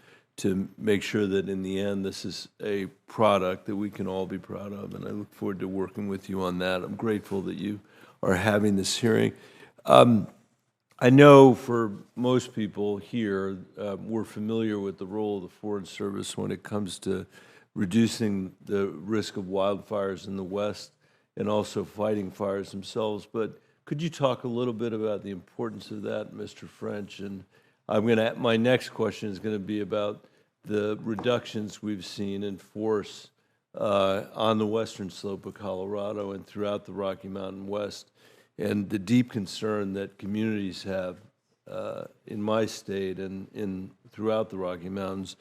make sure that in the end this is a product that we can all be proud of, and I look forward to working with you on that. I'm grateful that you are having this hearing. I know for most people here, we're familiar with the role of the Forest Service when it comes to reducing the risk of wildfires in the West and also fighting fires themselves. But could you talk a little bit about the importance of that, Mr. French? And my next question is going to be about the reductions we've seen in force on the western slope of Colorado and throughout the Rocky Mountain West, and the deep concern that communities have in my state and throughout the Rocky Mountains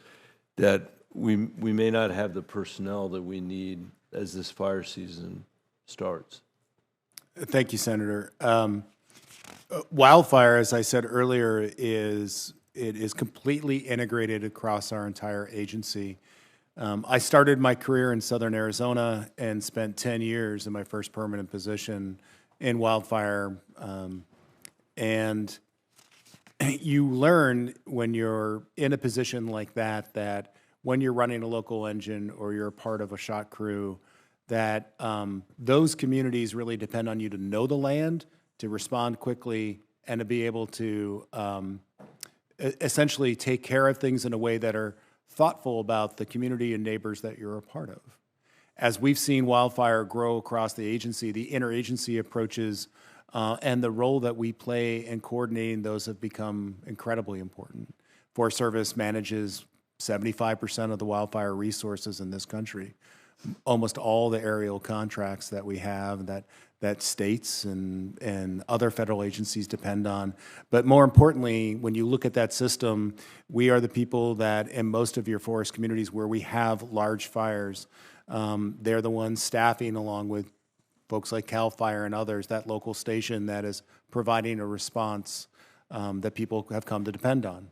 that we may not have the personnel that we need as this fire season starts. Thank you, Senator. Wildfire, as I said earlier, is completely integrated across our entire agency. I started my career in southern Arizona and spent 10 years in my first permanent position in wildfire. And you learn when you're in a position like that when you're running a local engine or you're a part of a shot crew, that those communities really depend on you to know the land, to respond quickly, and to be able to essentially take care of things in a way that are thoughtful about the community and neighbors that you're a part of. As we've seen wildfire grow across the agency, the interagency approaches and the role that we play in coordinating those have become incredibly important. Forest Service manages 75% of the wildfire resources in this country. Almost all the aerial contracts that we have that states and other federal agencies depend on. But more importantly, when you look at that system, we are the people that in most of your forest communities where we have large fires, they're the ones staffing along with folks like CAL FIRE and others, that local station that is providing a response that people have come to depend on.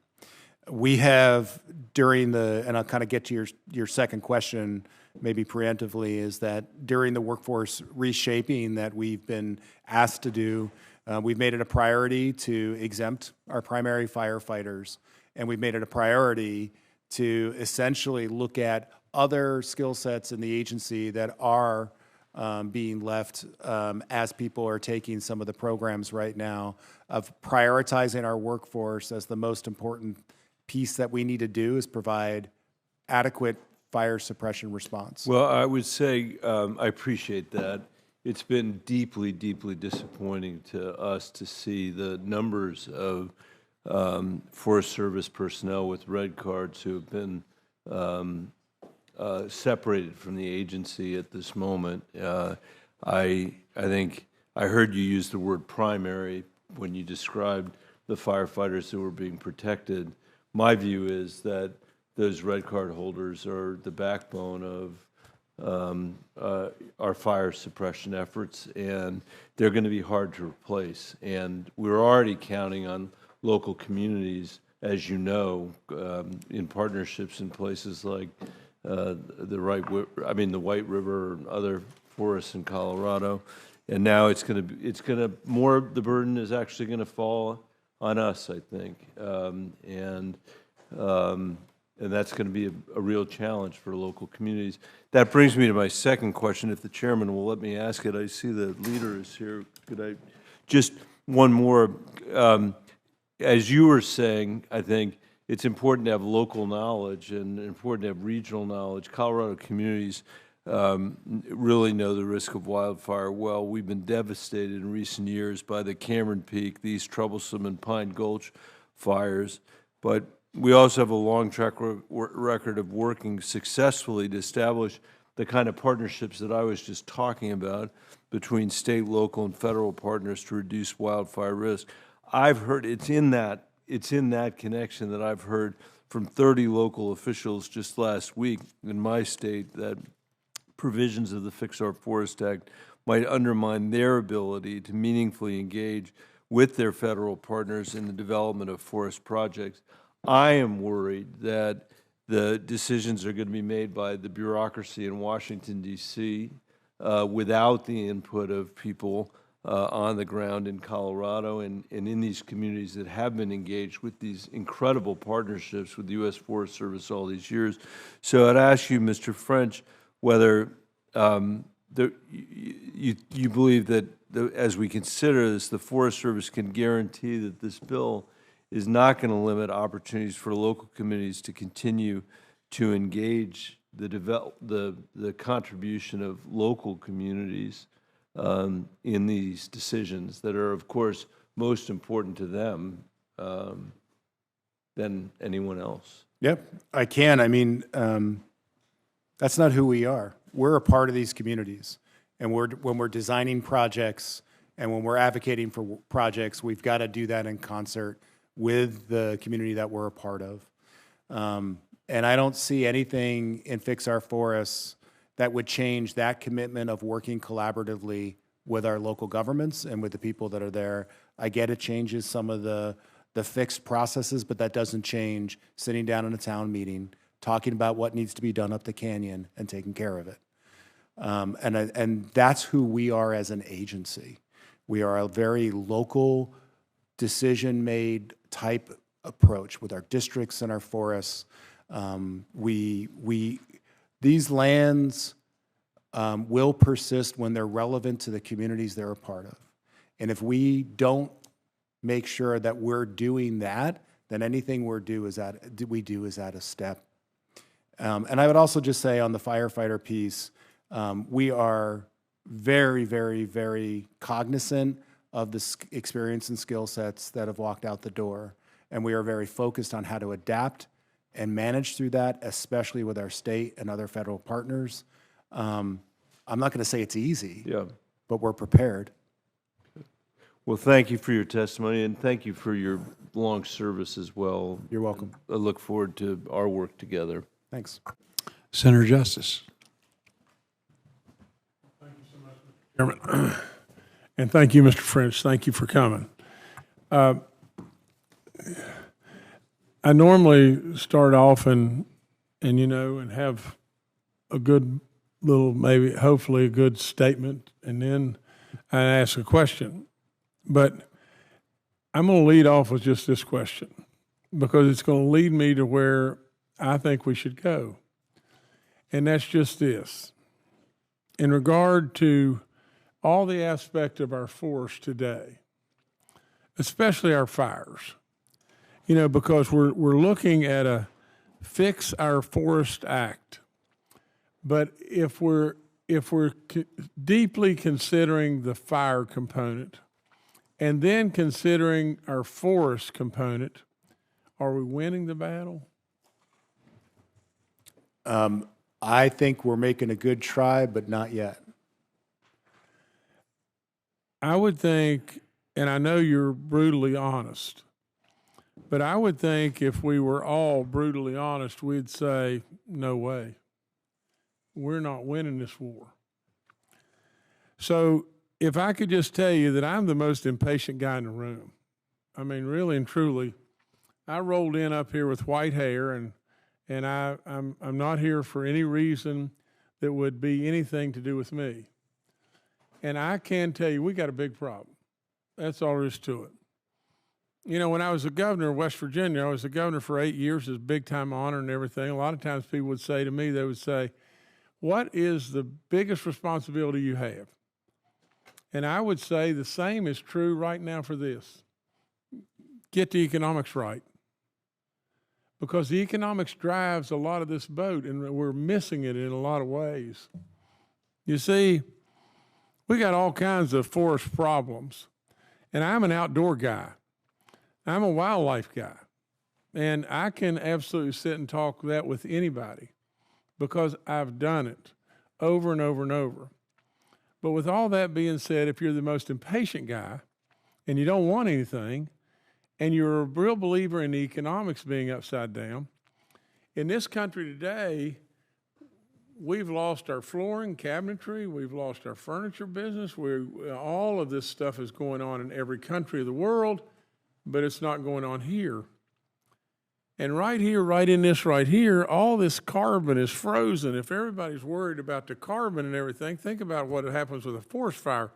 We have and I'll kind of get to your second question maybe preemptively, is that during the workforce reshaping that we've been asked to do, we've made it a priority to exempt our primary firefighters, and we've made it a priority to essentially look at other skill sets in the agency that are being left as people are taking some of the programs right now of prioritizing our workforce as the most important piece that we need to do is provide adequate fire suppression response. Well, I would say I appreciate that. It's been deeply, deeply disappointing to us to see the numbers of Forest Service personnel with red cards who have been separated from the agency at this moment. I think I heard you use the word primary when you described the firefighters who were being protected. My view is that those red card holders are the backbone of our fire suppression efforts, and they're going to be hard to replace. And we're already counting on local communities, as you know, in partnerships in places like the White River and other forests in Colorado. And now the burden is actually going to fall on us, I think, and that's going to be a real challenge for local communities. That brings me to my second question, if the chairman will let me ask it. I see the leader is here. Could I just one more? As you were saying, I think it's important to have local knowledge and important to have regional knowledge. Colorado communities really know the risk of wildfire well. We've been devastated in recent years by the Cameron Peak, these troublesome and Pine Gulch fires, but we also have a long track record of working successfully to establish the kind of partnerships that I was just talking about between state, local, and federal partners to reduce wildfire risk. I've heard it's in that connection that I've heard from 30 local officials just last week in my state that provisions of the Fix Our Forest Act might undermine their ability to meaningfully engage with their federal partners in the development of forest projects. I am worried that the decisions are going to be made by the bureaucracy in Washington, D.C., without the input of people on the ground in Colorado and in these communities that have been engaged with these incredible partnerships with the U.S. Forest Service all these years. So I'd ask you, Mr. French, whether you believe that as we consider this, the Forest Service can guarantee that this bill is not going to limit opportunities for local communities to continue to engage the contribution of local communities in these decisions that are, of course, most important to them than anyone else. Yep, I can. I mean, that's not who we are. We're a part of these communities, and when we're designing projects and when we're advocating for projects, we've got to do that in concert with the community that we're a part of. And I don't see anything in Fix Our Forests that would change that commitment of working collaboratively with our local governments and with the people that are there. I get it changes some of the fixed processes, but that doesn't change sitting down in a town meeting, talking about what needs to be done up the canyon and taking care of it. And that's who we are as an agency. We are a very local, decision-made type approach with our districts and our forests. These lands will persist when they're relevant to the communities they're a part of. And if we don't make sure that we're doing that, then anything we do is at a step. And I would also just say on the firefighter piece, we are very, very, very cognizant of the experience and skill sets that have walked out the door. And we are very focused on how to adapt and manage through that, especially with our state and other federal partners. I'm not going to say it's easy, but we're prepared. Well, thank you for your testimony, and thank you for your long service as well. You're welcome. I look forward to our work together. Thanks. Senator Justice. Chairman. And thank you, Mr. French. Thank you for coming. I normally start off and have a good little, maybe hopefully a good statement, and then I ask a question. But I'm going to lead off with just this question because it's going to lead me to where I think we should go. And that's just this. In regard to all the aspect of our forest today, especially our fires, because we're looking at a Fix Our Forest Act. But if we're deeply considering the fire component and then considering our forest component, are we winning the battle? I think we're making a good try, but not yet. I would think, and I know you're brutally honest, But I would think if we were all brutally honest, we'd say, no way. We're not winning this war. So if I could just tell you that I'm the most impatient guy in the room. I mean, really and truly, I rolled in up here with white hair, and I'm not here for any reason that would be anything to do with me. And I can tell you, we got a big problem. That's all there is to it. You know, when I was the governor of West Virginia, I was the governor for 8 years. It's a big-time honor and everything. A lot of times people would say to me, they would say, what is the biggest responsibility you have? And I would say the same is true right now for this. Get the economics right. Because the economics drives a lot of this boat, and we're missing it in a lot of ways. You see, we got all kinds of forest problems. And I'm an outdoor guy. I'm a wildlife guy. And I can absolutely sit and talk that with anybody because I've done it over and over and over. But with all that being said, if you're the most impatient guy and you don't want anything, and you're a real believer in the economics being upside down, in this country today, we've lost our flooring, cabinetry, we've lost our furniture business. All of this stuff is going on in every country of the world, but it's not going on here. And right here, right in this right here, all this carbon is frozen. If everybody's worried about the carbon and everything, think about what happens with a forest fire.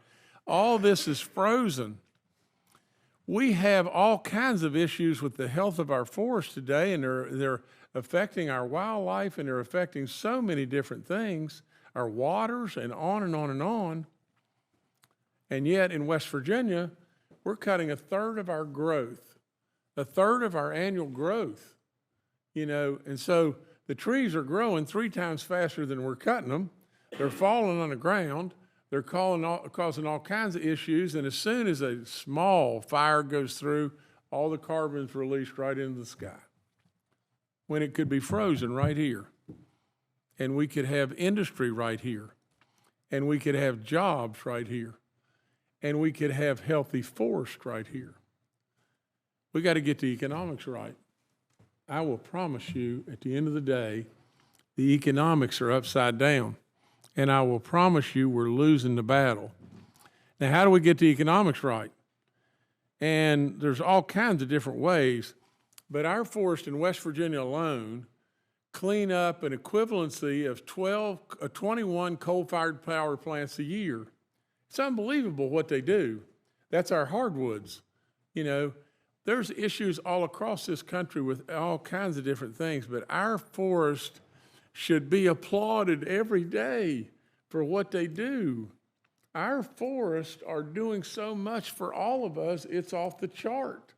All this is frozen. We have all kinds of issues with the health of our forests today, and they're affecting our wildlife, and they're affecting so many different things, our waters, and on and on and on. And yet in West Virginia, we're cutting a third of our growth, a third of our annual growth, you know, and so the trees are growing 3 times faster than we're cutting them. They're falling on the ground. They're causing all kinds of issues, and as soon as a small fire goes through, all the carbon's released right into the sky, when it could be frozen right here. And we could have industry right here, and we could have jobs right here, and we could have healthy forest right here. We got to get the economics right. I will promise you, at the end of the day, the economics are upside down. And I will promise you we're losing the battle. Now, how do we get the economics right? And there's all kinds of different ways, but our forests in West Virginia alone clean up an equivalency of 21 coal-fired power plants a year. It's unbelievable what they do. That's our hardwoods. You know, there's issues all across this country with all kinds of different things, but our forest should be applauded every day for what they do. Our forests are doing so much for all of us, it's off the chart.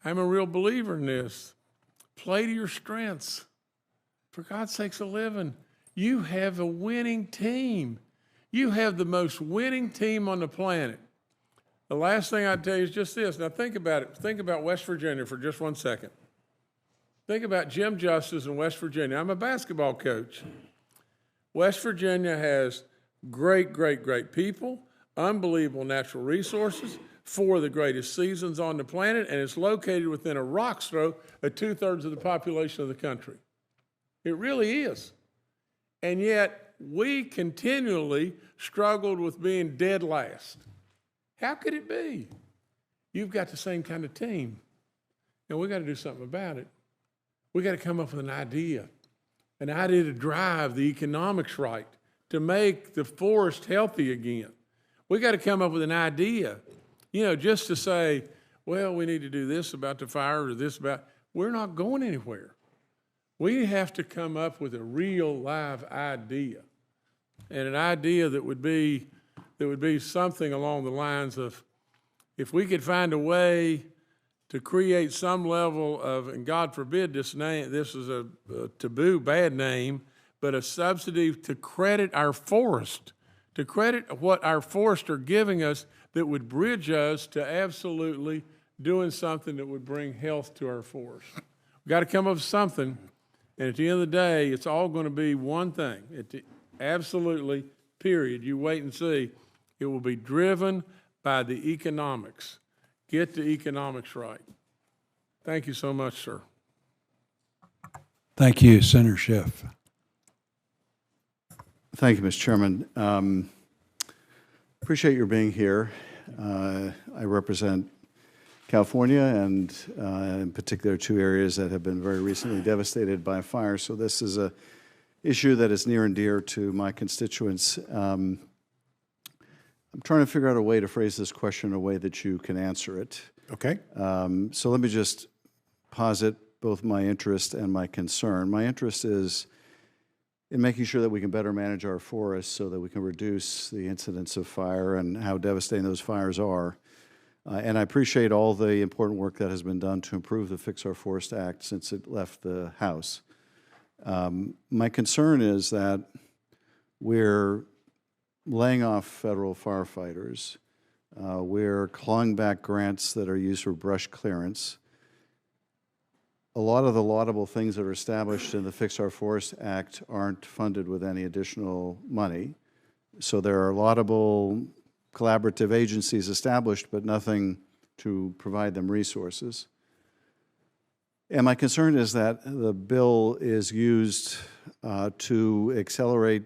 I'm a real believer in this. Play to your strengths. For God's sakes, a living. You have a winning team. You have the most winning team on the planet. The last thing I'd tell you is just this. Now think about it. Think about West Virginia for just 1 second. Think about Jim Justice in West Virginia. I'm a basketball coach. West Virginia has great, great, great people, unbelievable natural resources, 4 of the greatest seasons on the planet, and it's located within a rock's throw of 2/3 of the population of the country. It really is. And yet, we continually struggled with being dead last. How could it be? You've got the same kind of team, and we got to do something about it. We got to come up with an idea to drive the economics right, to make the forest healthy again. We got to come up with an idea, you know, just to say, well, we need to do this about the fire or this about, we're not going anywhere. We have to come up with a real live idea, and an idea that would be something along the lines of, if we could find a way to create some level of, and God forbid this is a taboo, bad name, but a subsidy to credit our forest, to credit what our forests are giving us that would bridge us to absolutely doing something that would bring health to our forest. We've got to come up with something, and at the end of the day, it's all going to be one thing. Absolutely, period. You wait and see. It will be driven by the economics. get the economics right. Thank you so much, sir. Thank you, Senator Schiff. Thank you, Mr. Chairman. Appreciate your being here. I represent California and in particular 2 areas that have been very recently devastated by fire. So this is a issue that is near and dear to my constituents. I'm trying to figure out a way to phrase this question in a way that you can answer it. Okay. So let me just posit both my interest and my concern. My interest is in making sure that we can better manage our forests so that we can reduce the incidence of fire and how devastating those fires are. And I appreciate all the important work that has been done to improve the Fix Our Forest Act since it left the House. My concern is that we're laying off federal firefighters. We're clawing back grants that are used for brush clearance. A lot of the laudable things that are established in the Fix Our Forest Act aren't funded with any additional money. So there are laudable collaborative agencies established, but nothing to provide them resources. And my concern is that the bill is used to accelerate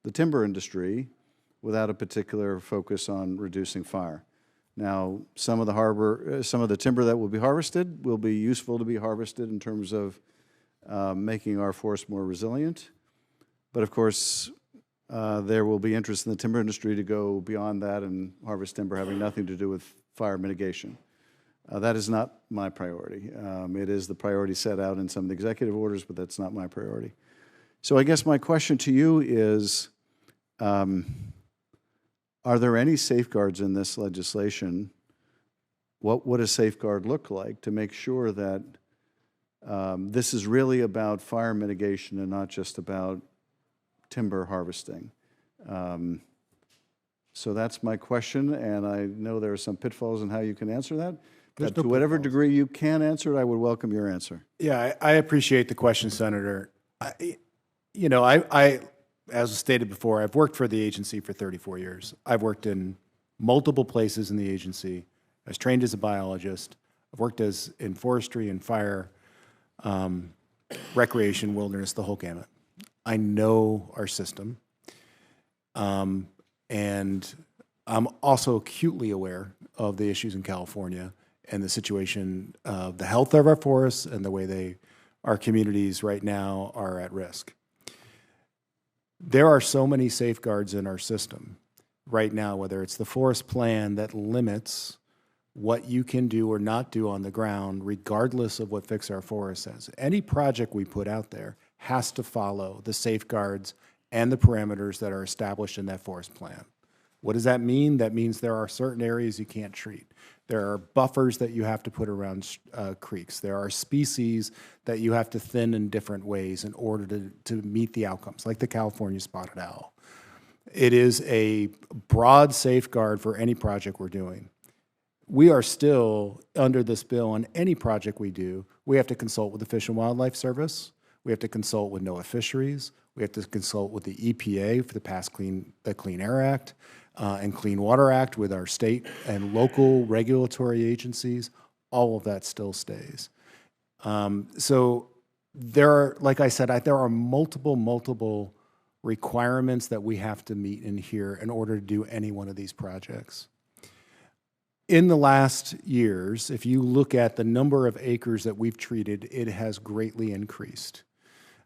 the timber industry without a particular focus on reducing fire. Now, some of the timber that will be harvested will be useful to be harvested in terms of making our forest more resilient. But of course, there will be interest in the timber industry to go beyond that and harvest timber having nothing to do with fire mitigation. That is not my priority. It is the priority set out in some of the executive orders, but that's not my priority. So I guess my question to you is, are there any safeguards in this legislation? What would a safeguard look like to make sure that this is really about fire mitigation and not just about timber harvesting? So that's my question, and I know there are some pitfalls in how you can answer that. But to whatever degree you can answer it, I would welcome your answer. Yeah, I appreciate the question, Senator. I, as stated before, I've worked for the agency for 34 years. I've worked in multiple places in the agency. I was trained as a biologist. I've worked in forestry and fire, recreation, wilderness, the whole gamut. I know our system. And I'm also acutely aware of the issues in California and the situation of the health of our forests and the way our communities right now are at risk. There are so many safeguards in our system right now, whether it's the forest plan that limits what you can do or not do on the ground, regardless of what Fix Our Forest says. Any project we put out there has to follow the safeguards and the parameters that are established in that forest plan. What does that mean? That means there are certain areas you can't treat. There are buffers that you have to put around creeks. There are species that you have to thin in different ways in order to meet the outcomes, like the California spotted owl. It is a broad safeguard for any project we're doing. We are still, under this bill, on any project we do, we have to consult with the Fish and Wildlife Service. We have to consult with NOAA Fisheries. We have to consult with the EPA for the Clean Air Act and Clean Water Act with our state and local regulatory agencies. All of that still stays. So there are, like I said, there are multiple requirements that we have to meet in here in order to do any one of these projects. In the last years, if you look at the number of acres that we've treated, it has greatly increased.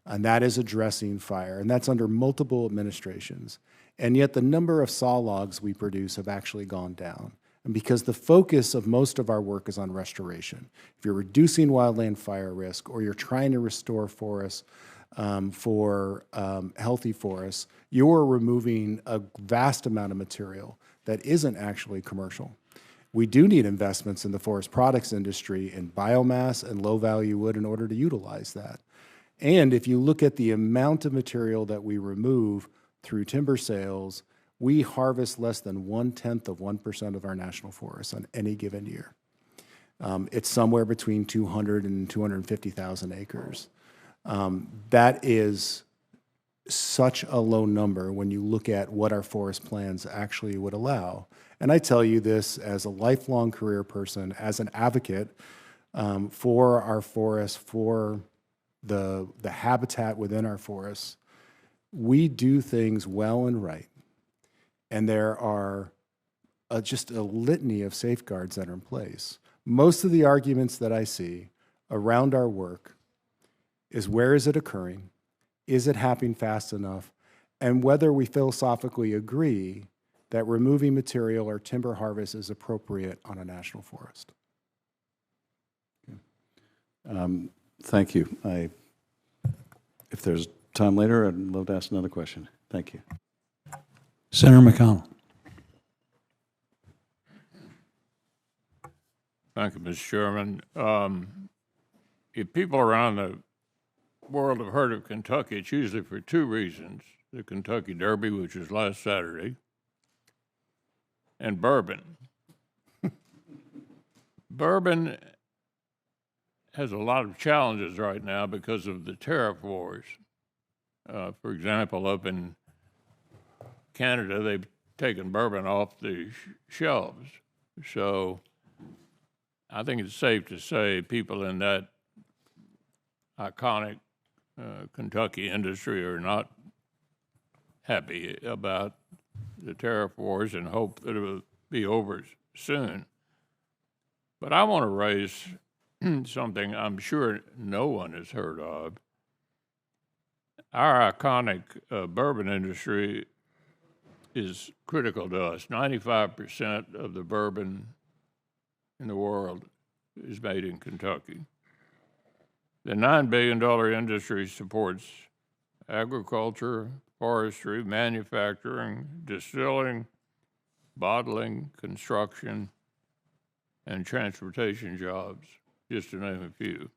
And that is addressing fire, and that's under multiple administrations. And yet the number of saw logs we produce have actually gone down. And because the focus of most of our work is on restoration. If you're reducing wildland fire risk or you're trying to restore forests for healthy forests, you're removing a vast amount of material that isn't actually commercial. We do need investments in the forest products industry in biomass and low-value wood in order to utilize that. And if you look at the amount of material that we remove through timber sales, we harvest less than 0.1% of our national forests on any given year. It's somewhere between 200 and 250,000 acres. That is such a low number when you look at what our forest plans actually would allow. And I tell you this as a lifelong career person, as an advocate for our forests, for the habitat within our forests. We do things well and right. And there are just a litany of safeguards that are in place. Most of the arguments that I see around our work is where is it occurring? Is it happening fast enough? And whether we philosophically agree that removing material or timber harvest is appropriate on a national forest. Thank you. If there's time later, I'd love to ask another question. Thank you. Senator McConnell. Thank you, Mr. Chairman. If people around the world have heard of Kentucky, it's usually for two reasons. The Kentucky Derby, which was last Saturday, and bourbon. Bourbon has a lot of challenges right now because of the tariff wars. For example, up in Canada, they've taken bourbon off the shelves. So I think it's safe to say people in that iconic Kentucky industry are not happy about the tariff wars and hope that it will be over soon. But I want to raise something I'm sure no one has heard of. Our iconic bourbon industry is critical to us. 95% of the bourbon in the world is made in Kentucky. The $9 billion industry supports agriculture, forestry, manufacturing, distilling, bottling, construction, and transportation jobs, just to name a few.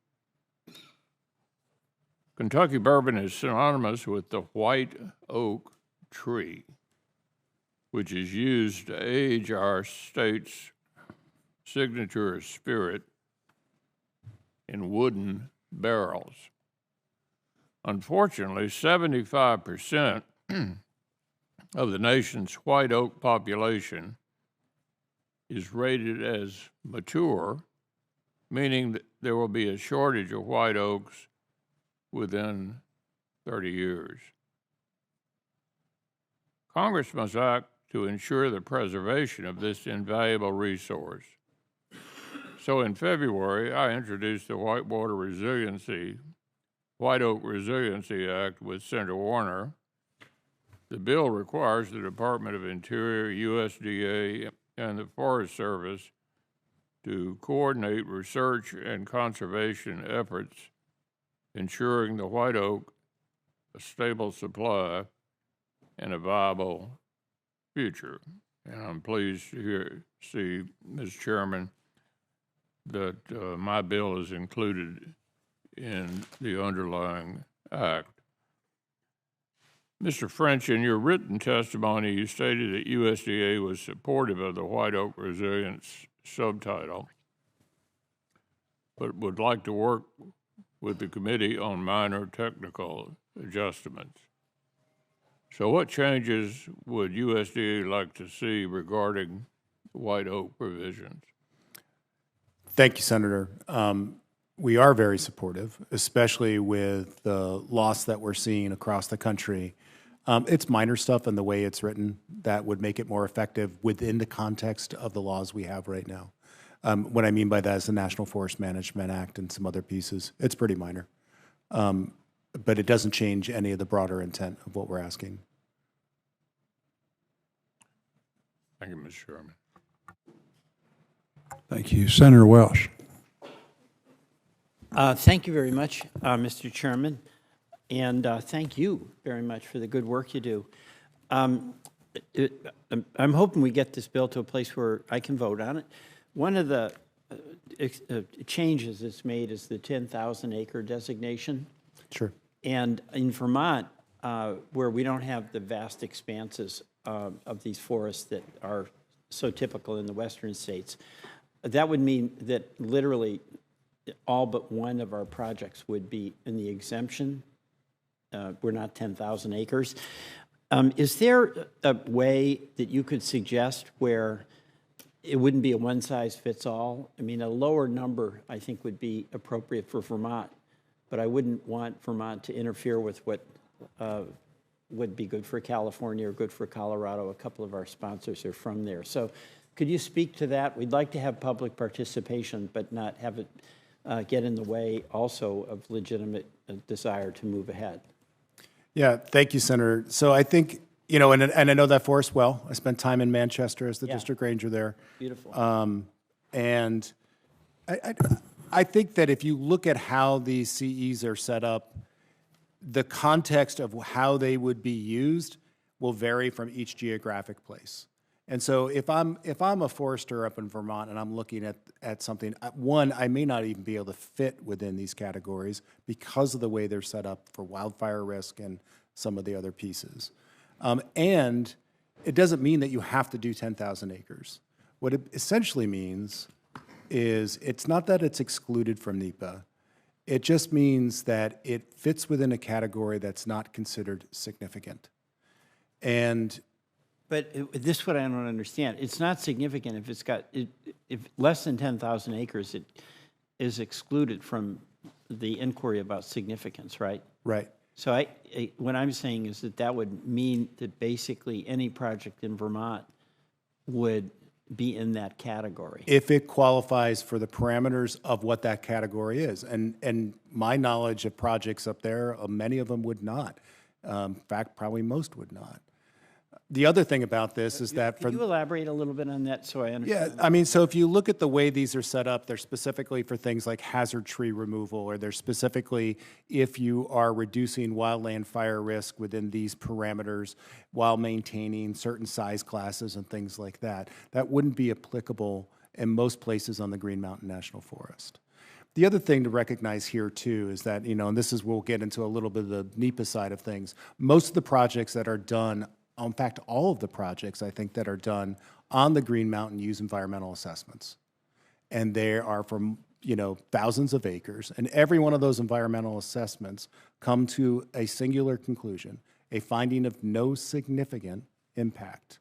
Kentucky bourbon is synonymous with the white oak tree, which is used to age our state's signature spirit in wooden barrels. Unfortunately, 75% of the nation's white oak population is rated as mature, meaning that there will be a shortage of white oaks within 30 years. Congress must act to ensure the preservation of this invaluable resource. So in February, I introduced the White Oak Resiliency Act with Senator Warner. The bill requires the Department of Interior, USDA, and the Forest Service to coordinate research and conservation efforts, ensuring the white oak a stable supply and a viable future. And I'm pleased to see, Mr. Chairman, that my bill is included in the underlying act. Mr. French, in your written testimony, you stated that USDA was supportive of the White Oak Resilience subtitle, but would like to work with the committee on minor technical adjustments. So what changes would USDA like to see regarding white oak provisions? Thank you, Senator. We are very supportive, especially with the loss that we're seeing across the country. It's minor stuff in the way it's written that would make it more effective within the context of the laws we have right now. What I mean by that is the National Forest Management Act and some other pieces. It's pretty minor. But it doesn't change any of the broader intent of what we're asking. Thank you, Mr. Chairman. Thank you. Senator Welsh. Thank you very much, Mr. Chairman, and thank you very much for the good work you do. I'm hoping we get this bill to a place where I can vote on it. One of the changes it's made is the 10,000 acre designation. Sure. And in Vermont, where we don't have the vast expanses of these forests that are so typical in the western states, that would mean that literally all but one of our projects would be in the exemption we're not 10,000 acres. Is there a way that you could suggest where it wouldn't be a one-size-fits-all? I mean, a lower number, I think, would be appropriate for Vermont, but I wouldn't want Vermont to interfere with what would be good for California or good for Colorado. A couple of our sponsors are from there. So could you speak to that? We'd like to have public participation, but not have it get in the way also of legitimate desire to move ahead. Yeah, thank you, Senator. So I think, and I know that forest well. I spent time in Manchester as the district ranger there. Beautiful. And I think that if you look at how these CEs are set up, the context of how they would be used will vary from each geographic place. And so if I'm a forester up in Vermont and I'm looking at something, one, I may not even be able to fit within these categories because of the way they're set up for wildfire risk and some of the other pieces. And it doesn't mean that you have to do 10,000 acres. What it essentially means is it's not that it's excluded from NEPA. It just means that it fits within a category that's not considered significant. But this is what I don't understand. It's not significant if it's got, if less than 10,000 acres, it is excluded from the inquiry about significance, right? Right. So what I'm saying is that would mean that basically any project in Vermont would be in that category. If it qualifies for the parameters of what that category is. And my knowledge of projects up there, many of them would not. In fact, probably most would not. The other thing about this is that Can you elaborate a little bit on that so I understand? Yeah, I mean, so if you look at the way these are set up, they're specifically for things like hazard tree removal, or they're specifically if you are reducing wildland fire risk within these parameters while maintaining certain size classes and things like that. That wouldn't be applicable in most places on the Green Mountain National Forest. The other thing to recognize here too is that, and this is, we'll get into a little bit of the NEPA side of things. Most of the projects that are done, in fact, all of the projects, I think, that are done on the Green Mountain use environmental assessments. And they are from, thousands of acres. And every one of those environmental assessments come to a singular conclusion, a finding of no significant impact.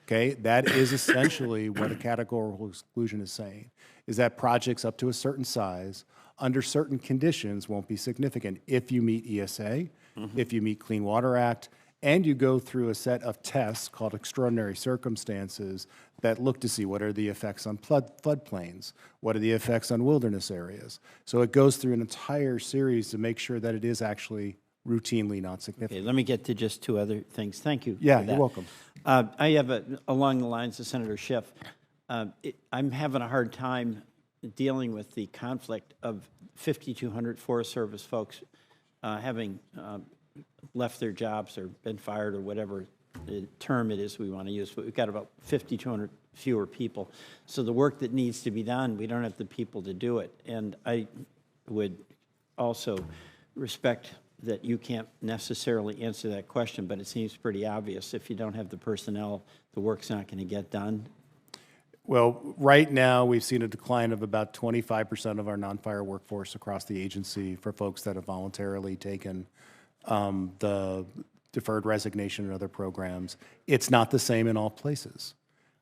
Okay? That is essentially what a categorical exclusion is saying, is that projects up to a certain size, under certain conditions, won't be significant if you meet ESA, if you meet Clean Water Act, and you go through a set of tests called extraordinary circumstances that look to see what are the effects on floodplains, what are the effects on wilderness areas. So it goes through an entire series to make sure that it is actually routinely not significant. Okay, let me get to just two other things. Thank you. Yeah, for that. you're welcome. I have, along the lines of Senator Schiff, I'm having a hard time dealing with the conflict of 5,200 Forest Service folks having left their jobs or been fired or whatever the term it is we want to use, but we've got about 5,200 fewer people. So the work that needs to be done, we don't have the people to do it. And I would also respect that you can't necessarily answer that question, but it seems pretty obvious. If you don't have the personnel, the work's not going to get done. Well, right now, we've seen a decline of about 25% of our non-fire workforce across the agency for folks that have voluntarily taken the deferred resignation and other programs. It's not the same in all places.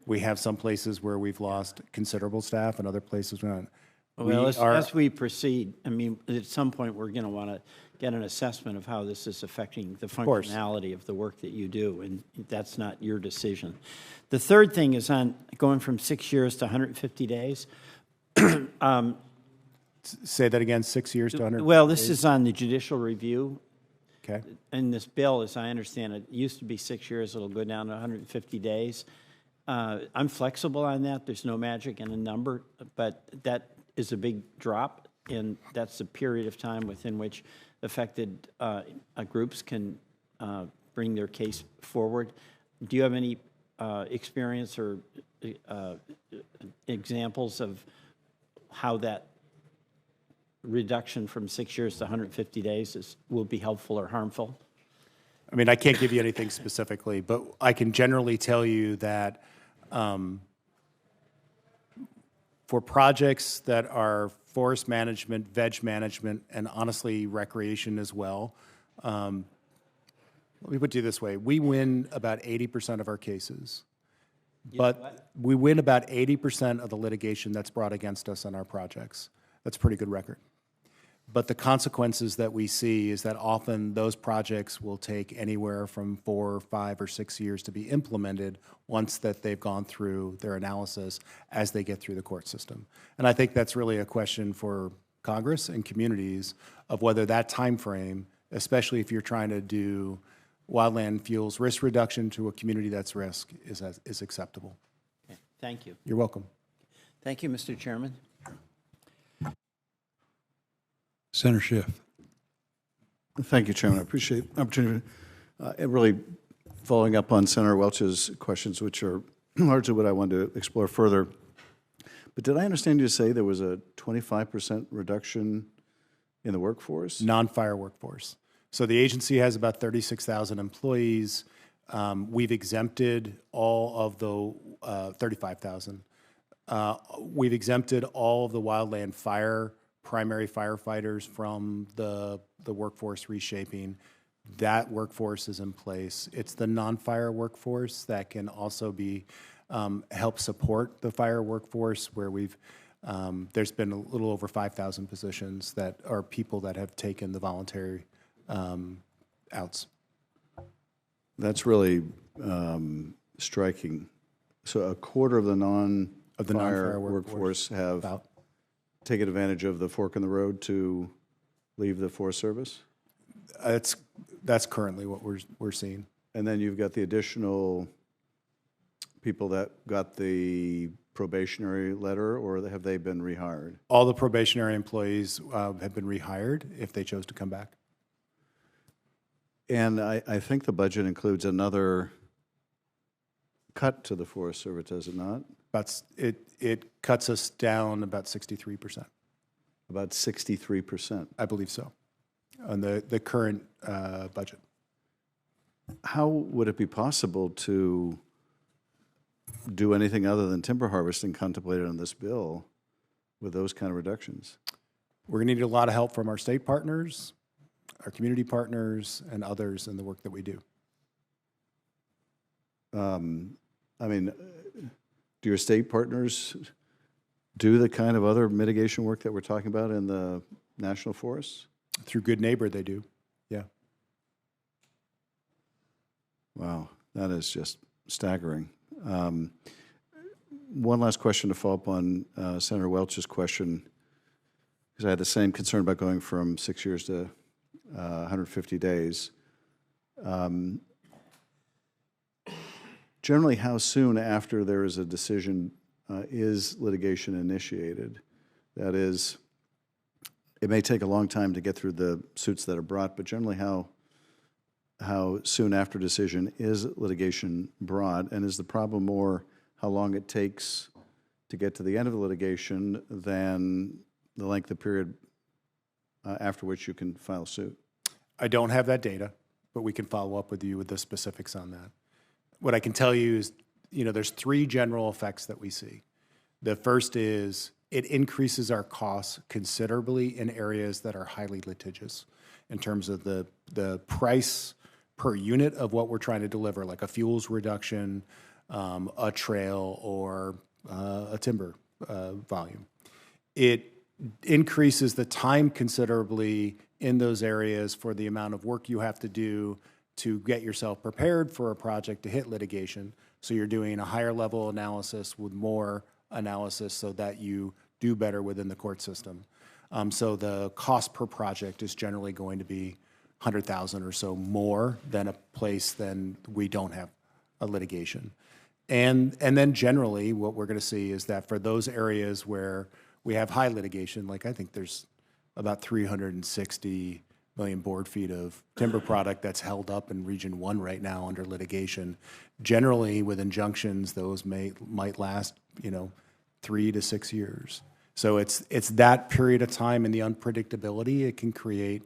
We have some places where we've lost considerable staff and other places we're not. Well, as we proceed, I mean, at some point, we're going to want to get an assessment of how this is affecting the functionality of the work that you do, and that's not your decision. The third thing is on going from 6 years to 150 days. Say that again, 6 years to 100? Well, this is on the judicial review. Okay. And this bill, as I understand it, used to be 6 years. It'll go down to 150 days. I'm flexible on that. There's no magic in a number, but that is a big drop, and that's a period of time within which affected groups can bring their case forward. Do you have any experience or examples of how that reduction from 6 years to 150 days will be helpful or harmful? I mean, I can't give you anything specifically, but I can generally tell you that for projects that are forest management, veg management, and honestly recreation as well, Let me put it this way. We win about 80% of our cases. But we win about 80% of the litigation that's brought against us on our projects. That's a pretty good record. But the consequences that we see is that often those projects will take anywhere from 4, 5, or 6 years to be implemented once that they've gone through their analysis as they get through the court system. And I think that's really a question for Congress and communities of whether that time frame, especially if you're trying to do wildland fuels risk reduction to a community that's risk, is acceptable. Okay, thank you. You're welcome. Thank you, Mr. Chairman. Senator Schiff. Thank you, Chairman. I appreciate the opportunity. And really following up on Senator Welch's questions, which are largely what I wanted to explore further. But did I understand you to say there was a 25% reduction in the workforce? Non-fire workforce. So the agency has about 36,000 employees. We've exempted all of the 35,000. We've exempted all of the wildland fire primary firefighters from the workforce reshaping. That workforce is in place. It's the non-fire workforce that can also be help support the fire workforce, where we've there's been a little over 5,000 positions that are people that have taken the voluntary outs. That's really striking. So a quarter of the non-fire workforce have taken advantage of the fork in the road to leave the Forest Service? That's currently what we're seeing. And then you've got the additional people that got the probationary letter, or have they been rehired? All the probationary employees have been rehired if they chose to come back. And I think the budget includes another cut to the Forest Service, does it not? It cuts us down about 63%. About 63%. I believe so, on the current budget. How would it be possible to do anything other than timber harvesting contemplated in this bill with those kind of reductions? We're going to need a lot of help from our state partners, our community partners, and others in the work that we do. I mean, do your state partners do the kind of other mitigation work that we're talking about in the national forests? Through Good Neighbor, they do, yeah. Wow, that is just staggering. One last question to follow up on Senator Welch's question, because I had the same concern about going from 6 years to 150 days. Generally, how soon after there is a decision is litigation initiated? That is, it may take a long time to get through the suits that are brought, but generally how soon after decision is litigation brought? And is the problem more how long it takes to get to the end of the litigation than the length of period after which you can file suit? I don't have that data, but we can follow up with you with the specifics on that. What I can tell you is, there's 3 general effects that we see. The first is it increases our costs considerably in areas that are highly litigious in terms of the price per unit of what we're trying to deliver, like a fuels reduction, a trail, or a timber volume. It increases the time considerably in those areas for the amount of work you have to do to get yourself prepared for a project to hit litigation. So you're doing a higher level analysis with more analysis so that you do better within the court system. So the cost per project is generally going to be $100,000 or so more than a place than we don't have a litigation. And then generally what we're going to see is that for those areas where we have high litigation, like I think there's about 360 million board feet of timber product that's held up in Region 1 right now under litigation. Generally, with injunctions, those might last, 3 to 6 years. So it's that period of time and the unpredictability it can create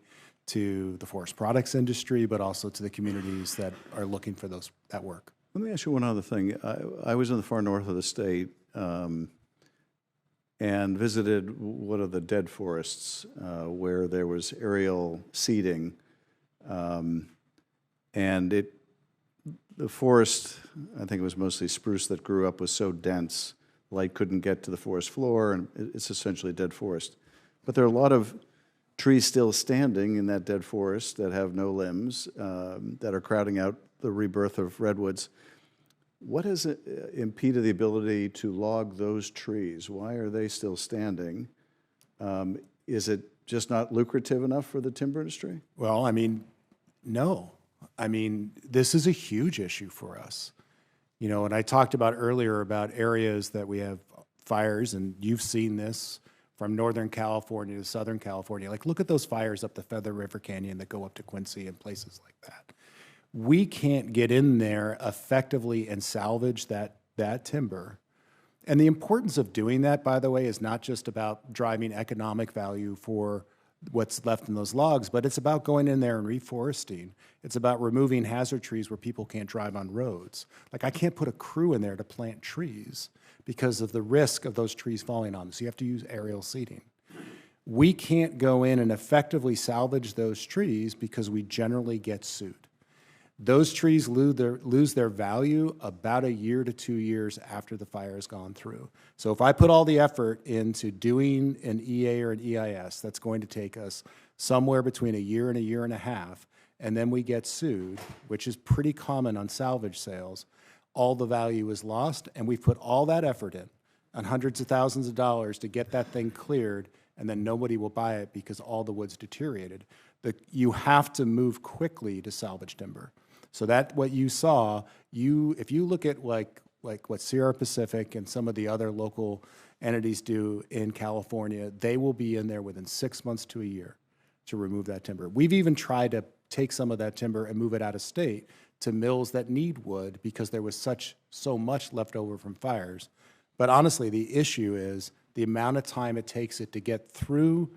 to the forest products industry, but also to the communities that are looking for that work. Let me ask you one other thing. I was in the far north of the state and visited one of the dead forests where there was aerial seeding And the forest, I think it was mostly spruce that grew up, was so dense, light couldn't get to the forest floor, and it's essentially a dead forest. But there are a lot of trees still standing in that dead forest that have no limbs, that are crowding out the rebirth of redwoods. What has impeded the ability to log those trees? Why are they still standing? Is it just not lucrative enough for the timber industry? Well, I mean, no. I mean, this is a huge issue for us. You know, and I talked about earlier about areas that we have fires, and you've seen this from Northern California to Southern California. Like, look at those fires up the Feather River Canyon that go up to Quincy and places like that. We can't get in there effectively and salvage that timber. And the importance of doing that, by the way, is not just about driving economic value for what's left in those logs, but it's about going in there and reforesting. It's about removing hazard trees where people can't drive on roads. Like, I can't put a crew in there to plant trees because of the risk of those trees falling on them. So you have to use aerial seeding. We can't go in and effectively salvage those trees because we generally get sued. Those trees lose their value about a year to 2 years after the fire has gone through. So if I put all the effort into doing an EA or an EIS, that's going to take us somewhere between a year and a half, and then we get sued, which is pretty common on salvage sales, all the value is lost, and we've put all that effort in, on hundreds of thousands of dollars to get that thing cleared, and then nobody will buy it because all the wood's deteriorated. You have to move quickly to salvage timber. So that what you saw, if you look at like what Sierra Pacific and some of the other local entities do in California, they will be in there within 6 months to a year to remove that timber. We've even tried to take some of that timber and move it out of state to mills that need wood because there was so much left over from fires. But honestly, the issue is the amount of time it takes it to get through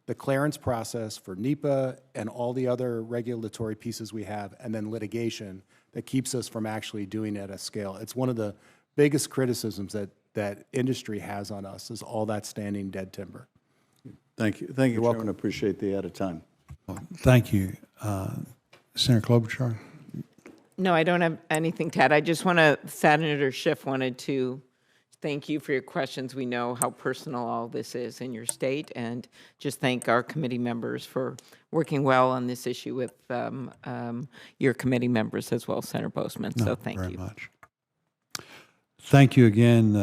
the clearance process for NEPA and all the other regulatory pieces we have, and then litigation that keeps us from actually doing it at a scale. It's one of the biggest criticisms that industry has on us is all that standing dead timber. Thank you. Thank you, Chairman. I appreciate the added time. Thank you. Senator Klobuchar? No, I don't have anything to add. I just want to, Senator Schiff wanted to thank you for your questions. We know how personal all this is in your state, and just thank our committee members for working well on this issue with your committee members as well, Senator Boozman. So thank you. Very much. Thank you again,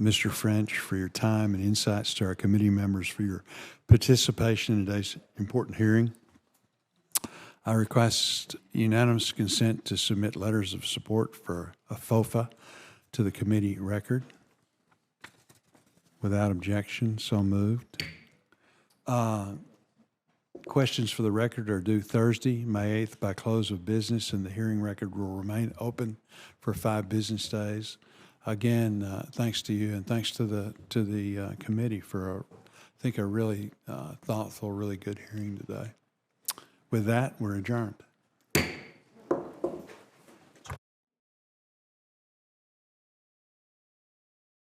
Mr. French, for your time and insights, to our committee members for your participation in today's important hearing. I request unanimous consent to submit letters of support for a FOFA to the committee record. Without objection, so moved. Questions for the record are due Thursday, May 8th by close of business, and the hearing record will remain open for 5 business days. Again, thanks to you, and thanks to the committee for, I think, a really thoughtful, really good hearing today. With that, we're adjourned.